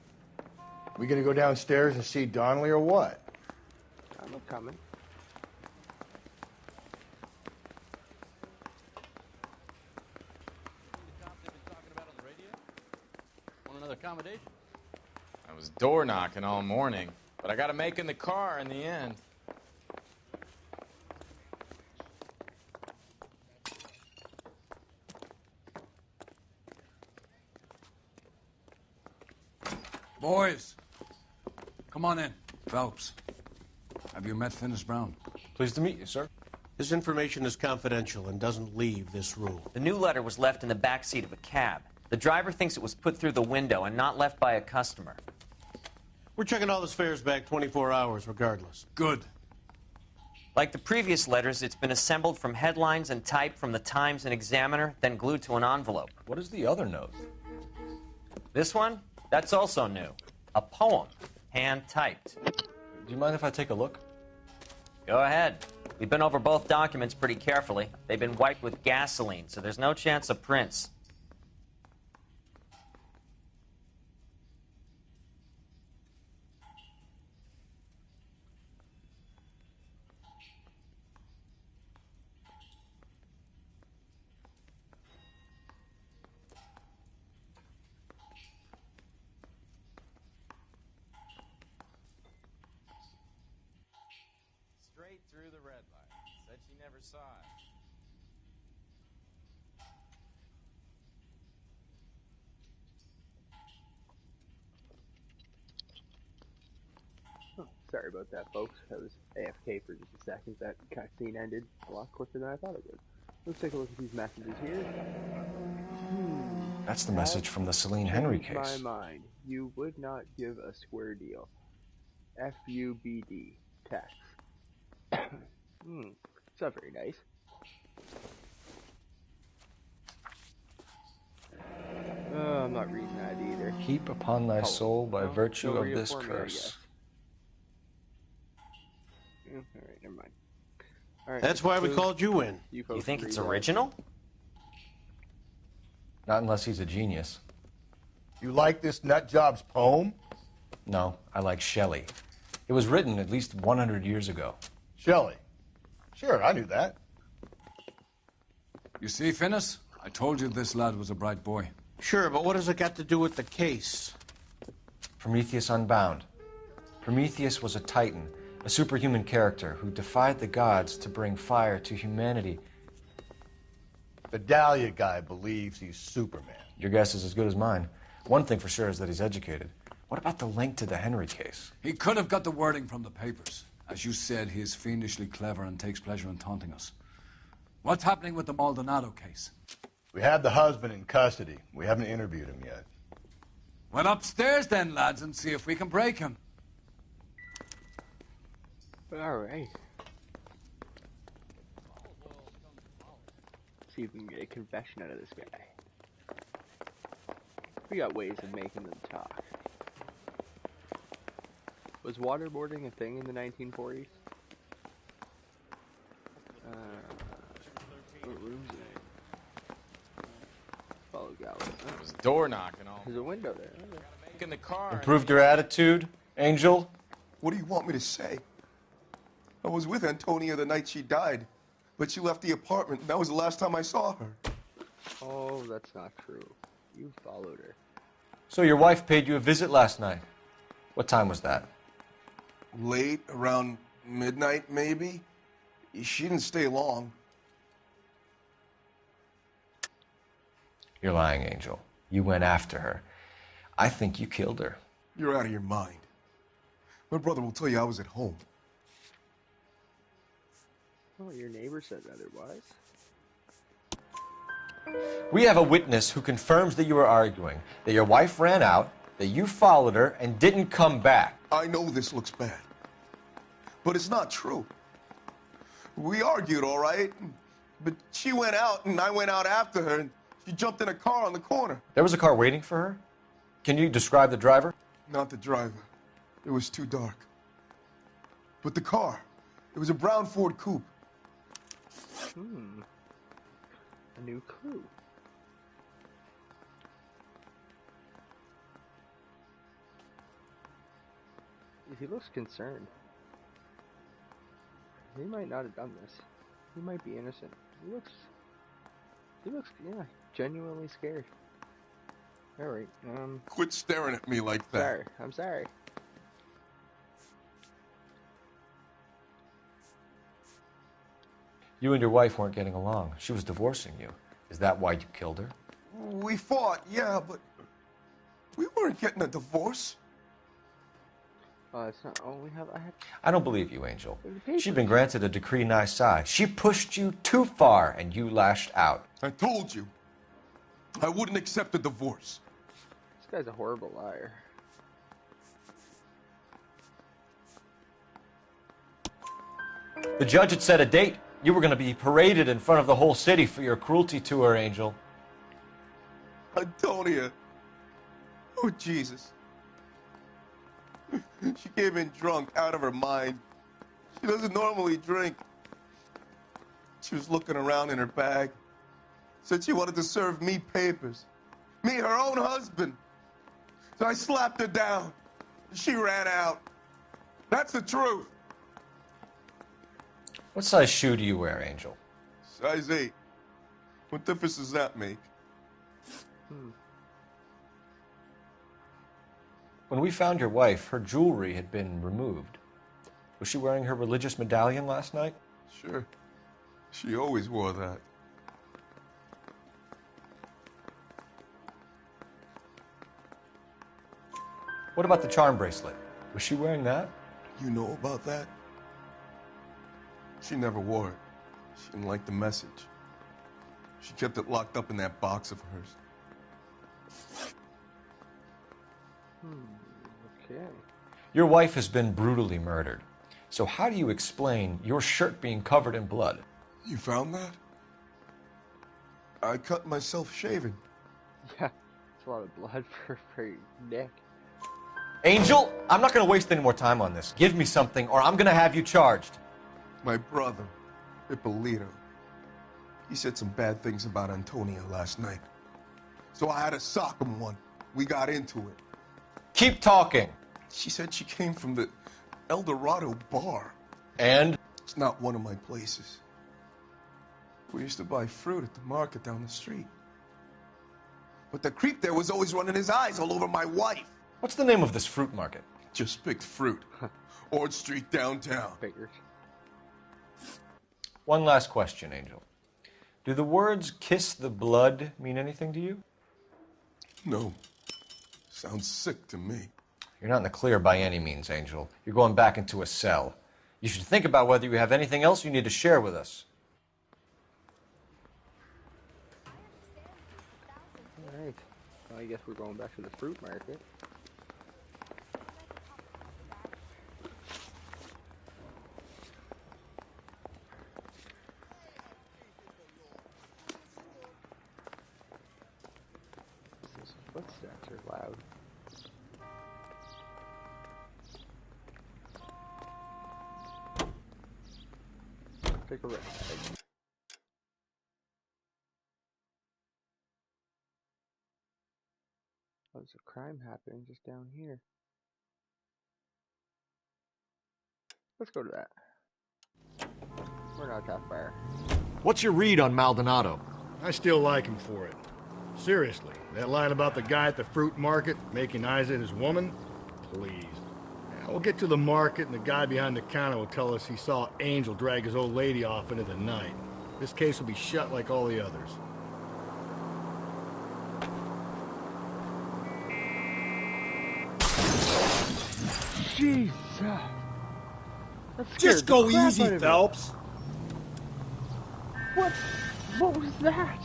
We gonna go downstairs and see Donnelly or what? I'm coming. Want another accommodation? I was door knocking all morning, but I got to make in the car in the end. Boys, come on in. Phelps, have you met Finis Brown? Pleased to meet you, sir. This information is confidential and doesn't leave this room. The new letter was left in the back seat of a cab. The driver thinks it was put through the window and not left by a customer. We're checking all this fares back 24 hours regardless. Good. Like the previous letters, it's been assembled from headlines and typed from the Times and Examiner, then glued to an envelope. What is the other note? This one? That's also new. A poem, hand-typed. Do you mind if I take a look? Go ahead. We've been over both documents pretty carefully. They've been wiped with gasoline, so there's no chance of prints. Straight through the red light. Said she never saw it. Oh, sorry about that, folks. I was AFK for just a second. That cutscene ended a lot quicker than I thought it would. Let's take a look at these messages here. That's the message from the Celine Henry Changed case. my mind. You would not give a square deal. FUBD. Tax. It's not very nice. I'm not reading that either. Heap upon thy soul by virtue Don't of read it this for me, I curse. guess. Alright, never mind. Alright, That's why we called you in. You think it's read that. original? Not unless he's a genius. You like this nutjob's poem? No, I like Shelley. It was written at least 100 years ago. Shelley? Sure, I knew that. You see, Finis? I told you this lad was a bright boy. Sure, but what has it got to do with the case? Prometheus Unbound. Prometheus was a titan, a superhuman character who defied the gods to bring fire to humanity. The Dahlia guy believes he's Superman. Your guess is as good as mine. One thing for sure is that he's educated. What about the link to the Henry case? He could have got the wording from the papers. As you said, he is fiendishly clever and takes pleasure in taunting us. What's happening with the Maldonado case? We have the husband in custody. We haven't interviewed him yet. Well, upstairs then, lads, and see if we can break him. Alright. See if we can get a confession out of this guy. We got ways of making them talk. Was waterboarding a thing in the 1940s? What room's it in? Follow Galloway. I was door knocking all. There's a window there. Make in the car. Improved your attitude, Angel? What do you want me to say? I was with Antonia the night she died, but she left the apartment, and that was the last time I saw her. Oh, that's not true. You followed her. So your wife paid you a visit last night. What time was that? Late, around midnight, maybe? She didn't stay long. You're lying, Angel. You went after her. I think you killed her. You're out of your mind. My brother will tell you I was at home. Oh, your neighbor said otherwise. We have a witness who confirms that you were arguing, that your wife ran out, that you followed her, and didn't come back. I know this looks bad, but it's not true. We argued, all right, but she went out and I went out after her, and she jumped in a car on the corner. There was a car waiting for her? Can you describe the driver? Not the driver. It was too dark. But the car, it was a brown Ford coupe. A new clue. He looks concerned. He might not have done this. He might be innocent. He looks, yeah, genuinely scared. Alright, Quit staring at me like that. Sorry, I'm sorry. You and your wife weren't getting along. She was divorcing you. Is that why you killed her? We fought, yeah, but we weren't getting a divorce. It's not. Oh, I have. I don't believe you, Angel. She'd been granted a decree nisi. She pushed you too far, and you lashed out. I told you. I wouldn't accept a divorce. This guy's a horrible liar. The judge had set a date. You were going to be paraded in front of the whole city for your cruelty to her, Angel. Antonia. Oh, Jesus. She came in drunk, out of her mind. She doesn't normally drink. She was looking around in her bag. Said she wanted to serve me papers. Me, her own husband. So I slapped her down. She ran out. That's the truth. What size shoe do you wear, Angel? Size 8. What difference does that make? When we found your wife, her jewelry had been removed. Was she wearing her religious medallion last night? Sure. She always wore that. What about the charm bracelet? Was she wearing that? You know about that? She never wore it. She didn't like the message. She kept it locked up in that box of hers. Okay. Your wife has been brutally murdered. So how do you explain your shirt being covered in blood? You found that? I cut myself shaving. Yeah, it's a lot of blood for your neck. Angel, I'm not going to waste any more time on this. Give me something or I'm going to have you charged. My brother, Ippolito, he said some bad things about Antonia last night. So I had to sock him one. We got into it. Keep talking. She said she came from the El Dorado bar. And? It's not one of my places. We used to buy fruit at the market down the street. But the creep there was always running his eyes all over my wife. What's the name of this fruit market? Just picked fruit. Ord Street downtown. Figures. One last question, Angel. Do the words kiss the blood mean anything to you? No. Sounds sick to me. You're not in the clear by any means, Angel. You're going back into a cell. You should think about whether you have anything else you need to share with us. Alright. Well, I guess we're going back to the fruit market. Those footsteps are loud. Take a rest. Oh, there's a crime happening just down here. Let's go to that. We're not that far. What's your read on Maldonado? I still like him for it. Seriously, that line about the guy at the fruit market making eyes at his woman? Please. Now, we'll get to the market and the guy behind the counter will tell us he saw Angel drag his old lady off into the night. This case will be shut like all the others. Jesus! Just go easy, Phelps. What was that?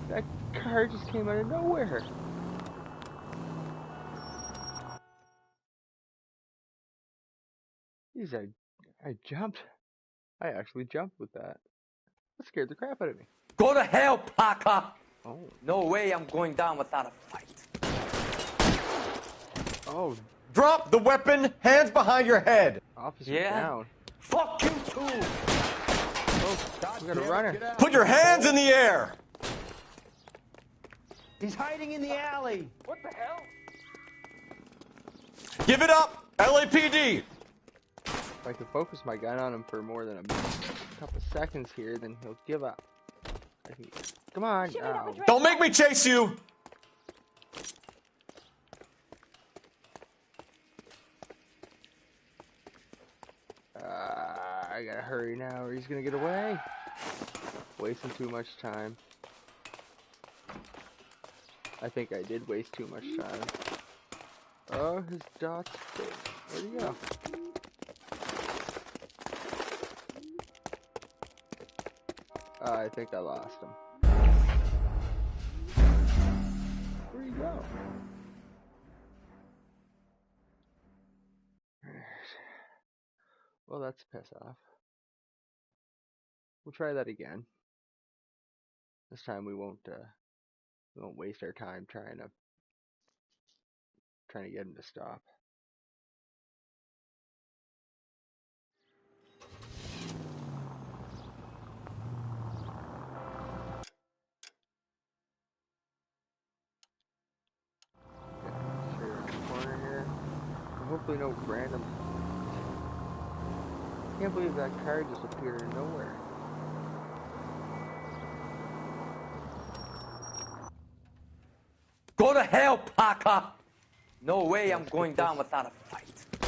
That car just came out of nowhere. Jeez, I jumped. I actually jumped with that. That scared the crap out of me. Go to hell, Parker! Oh. No way I'm going down without a fight. Oh. Drop the weapon, hands behind your head. Officer down. Fuck you too! Oh, we got a runner. Put your hands in the air! He's hiding in the alley. What the hell? Give it up, LAPD! If I could focus my gun on him for more than a couple seconds here, then he'll give up. I think Come on. Don't make me chase you! I gotta hurry now or he's gonna get away. Wasting too much time. I think I did waste too much time. Oh, his dot's big. Where'd he go? I think I lost him. Where'd he go? Well, that's a piss off. We'll try that again. This time we won't waste our time trying to get him to stop. Straight around the corner here. And hopefully no random. Can't believe that car just appeared in nowhere. Go to hell, Parker! No way I'm going down without a fight. You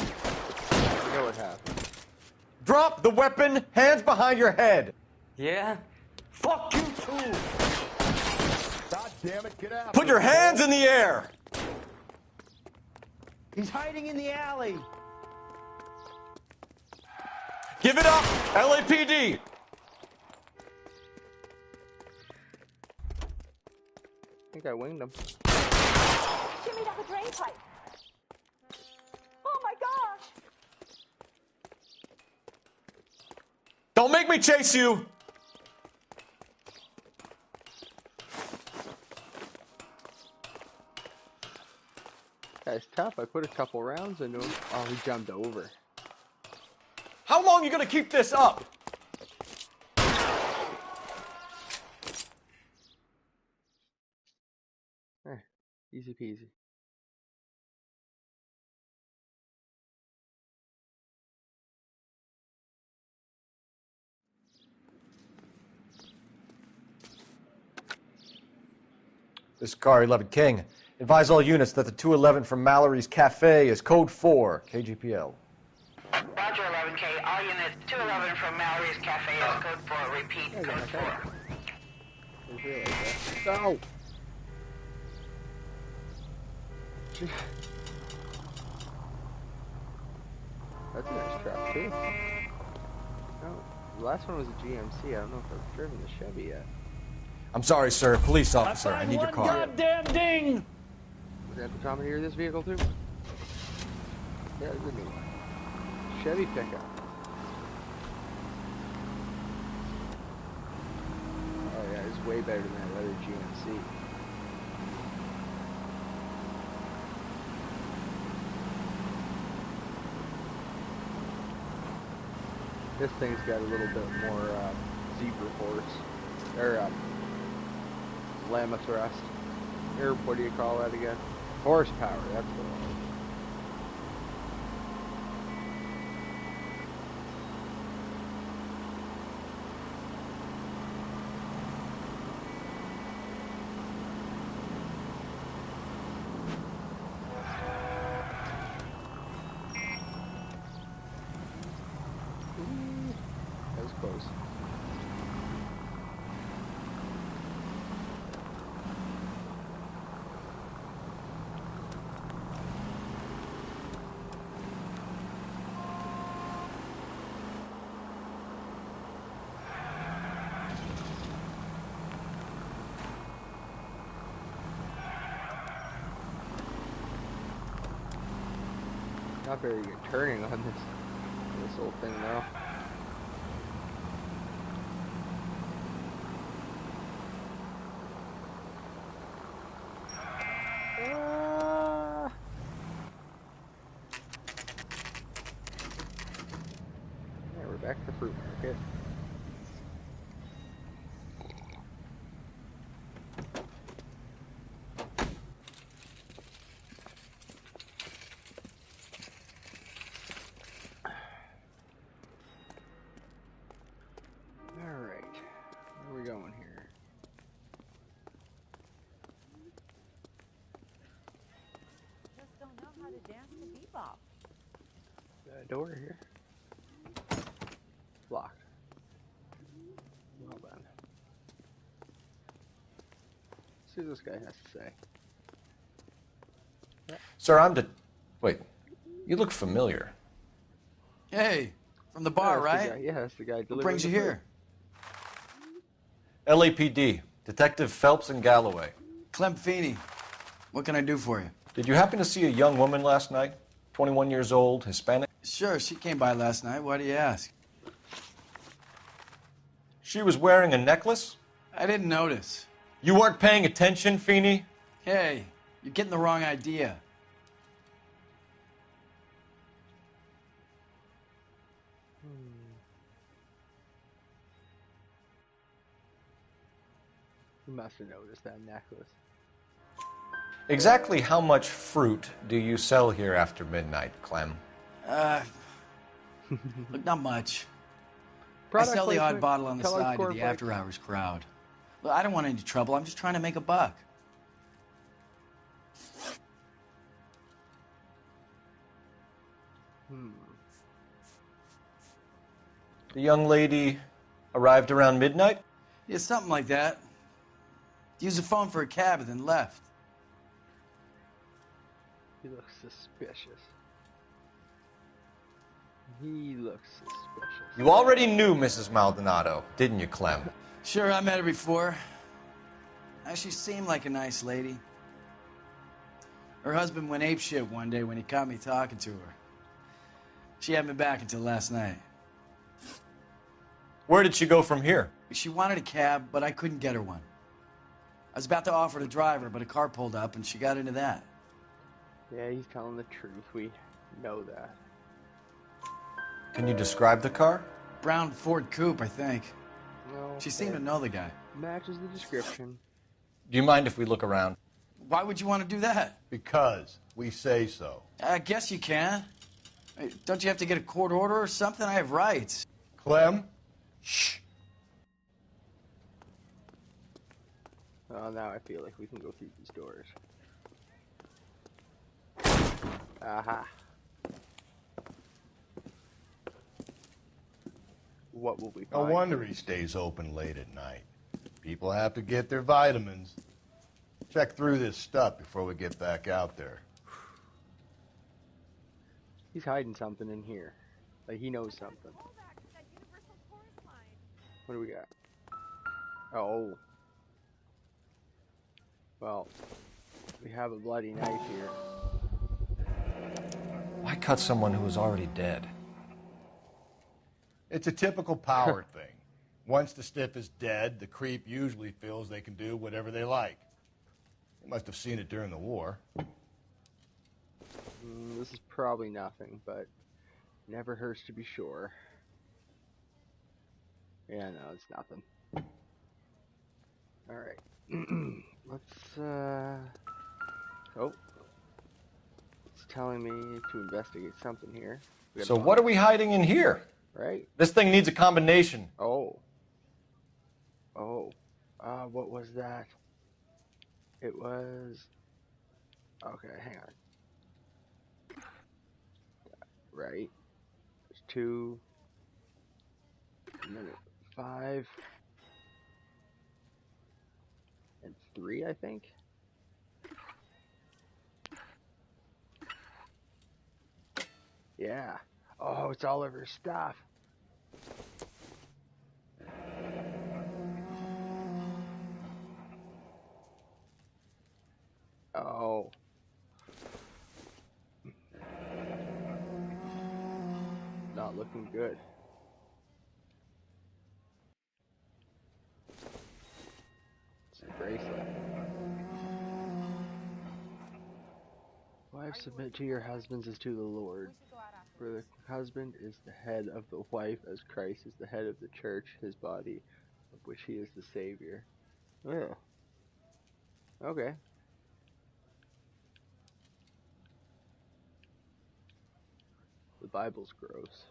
know what happened. Drop the weapon, hands behind your head. Yeah? Fuck you too! God damn it, get out. Put your hands in the air! He's hiding in the alley. Give it up, LAPD! I think I winged him. Jimmy, that's a drain pipe. Oh my gosh! Don't make me chase you! Guy's tough. I put a couple rounds into him. Oh, he jumped over. How long are you gonna keep this up? Easy peasy. This is Car 11 King. Advise all units that the 211 from Mallory's Cafe is code 4, KGPL. Roger, 11K. All units, 211 from Mallory's Cafe is code 4. Repeat, code 4. No! That's a nice truck, too. No, the last one was a GMC. I don't know if I've driven the Chevy yet. I'm sorry, sir. Police officer. I need your car. Goddamn ding! Was that the commandeer of this vehicle, too? Yeah, it's a new one. Chevy pickup. Oh, yeah, it's way better than that other GMC. This thing's got a little bit more zebra force, or lambda thrust, or what do you call that again? Horsepower, that's what it is. That was close. Not very good turning on this old thing though. Yeah, we're back to fruit market. Alright, where are we going here? to dance to bebop. Door here. Locked. Well then. Let's see what this guy has to say. Sir, Wait, you look familiar. Hey, from the bar, right? Yeah, that's the guy. What brings you here? LAPD, Detective Phelps and Galloway. Clem Feeney. What can I do for you? Did you happen to see a young woman last night? 21 years old, Hispanic? Sure, she came by last night. Why do you ask? She was wearing a necklace? I didn't notice. You weren't paying attention, Feeney? Hey, you're getting the wrong idea. You must have noticed that necklace. Exactly how much fruit do you sell here after midnight, Clem? Look, not much. Product I sell the odd placement, bottle on the color side to score the breaks. after-hours crowd. Look, I don't want any trouble. I'm just trying to make a buck. The young lady arrived around midnight? Yeah, something like that. Used the phone for a cab and then left. He looks suspicious. He looks suspicious. You already knew Mrs. Maldonado, didn't you, Clem? Sure, I met her before. She seemed like a nice lady. Her husband went apeshit one day when he caught me talking to her. She had me back until last night. Where did she go from here? She wanted a cab, but I couldn't get her one. I was about to offer to drive her, but a car pulled up and she got into that. Yeah, he's telling the truth. We know that. Can you describe the car? Brown Ford Coupe, I think. No. She seemed to know the guy. Matches the description. Do you mind if we look around? Why would you want to do that? Because we say so. I guess you can. Hey, don't you have to get a court order or something? I have rights. Clem? Shh. Well, now I feel like we can go through these doors. Aha. What will we No find? wonder he stays open late at night. People have to get their vitamins. Check through this stuff before we get back out there. He's hiding something in here. Like he knows something. What do we got? Oh. Well, we have a bloody knife here. Why cut someone who was already dead? It's a typical power thing. Once the stiff is dead, the creep usually feels they can do whatever they like. They must have seen it during the war. This is probably nothing, but never hurts to be sure. Yeah, no, it's nothing. Alright. Let's, oh. It's telling me to investigate something here. So what are we hiding in here? Right? This thing needs a combination. Oh. Oh. What was that? It was... Okay, hang on. Right. There's 2. And then 5. And 3, I think. Yeah. Oh, it's all of her stuff. Oh. Not looking good. It's a bracelet. Wives, submit to your husbands as to the Lord. For the husband is the head of the wife, as Christ is the head of the church, his body, of which he is the Savior. Oh. Okay. The Bible's gross.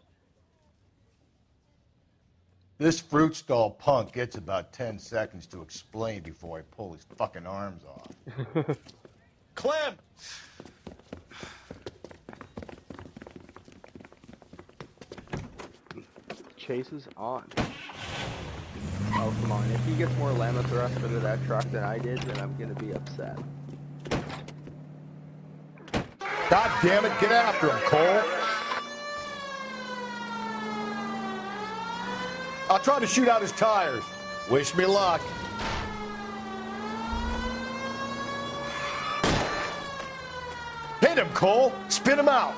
This fruit stall punk gets about 10 seconds to explain before I pull his fucking arms off. Clem! chase is on. Oh, come on. If he gets more lama thrust out of that truck than I did, then I'm going to be upset. God damn it, get after him, Cole. I'll try to shoot out his tires. Wish me luck. Hit him, Cole. Spin him out.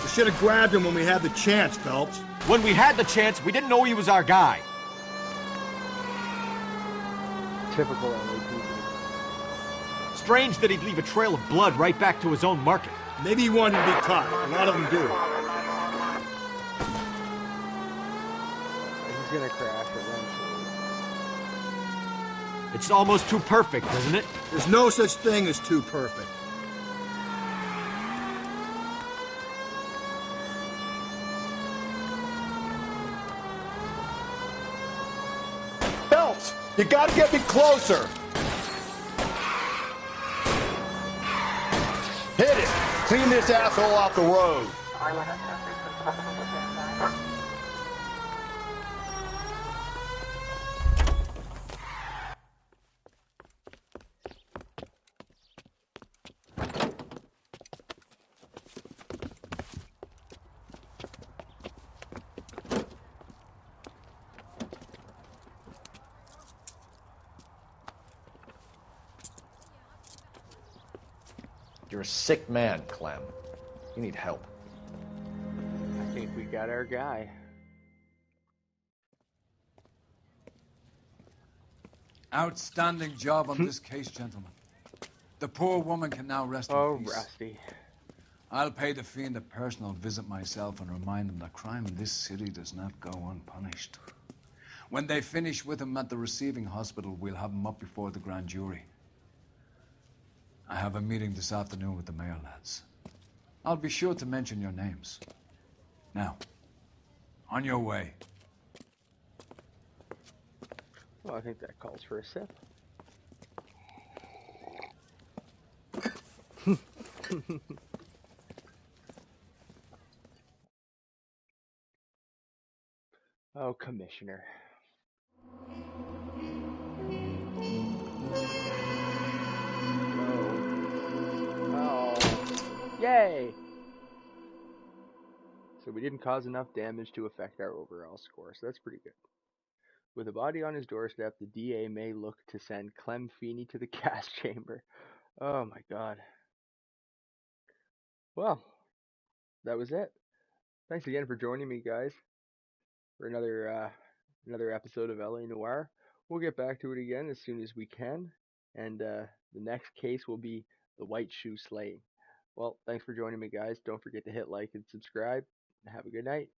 We should have grabbed him when we had the chance, Phelps. When we had the chance, we didn't know he was our guy. Typical LAPD. Strange that he'd leave a trail of blood right back to his own market. Maybe he wanted to be caught. A lot of them do. He's gonna crash eventually. It's almost too perfect, isn't it? There's no such thing as too perfect. Phelps, you gotta get me closer. Hit it. Clean this asshole off the road. You're a sick man, Clem. You need help. I think we got our guy. Outstanding job on this case, gentlemen. The poor woman can now rest in peace. Rusty. I'll pay the fiend a personal visit myself and remind him that crime in this city does not go unpunished. When they finish with him at the receiving hospital, we'll have him up before the grand jury. I have a meeting this afternoon with the mayor, lads. I'll be sure to mention your names. Now, on your way. Well, I think that calls for a sip. Oh, Commissioner. Yay! So we didn't cause enough damage to affect our overall score, so that's pretty good. With a body on his doorstep, the DA may look to send Clem Feeney to the gas chamber. Oh my god. Well, that was it. Thanks again for joining me, guys, for another episode of LA Noire. We'll get back to it again as soon as we can, and the next case will be the White Shoe Slaying. Well, thanks for joining me, guys. Don't forget to hit like and subscribe, and have a good night.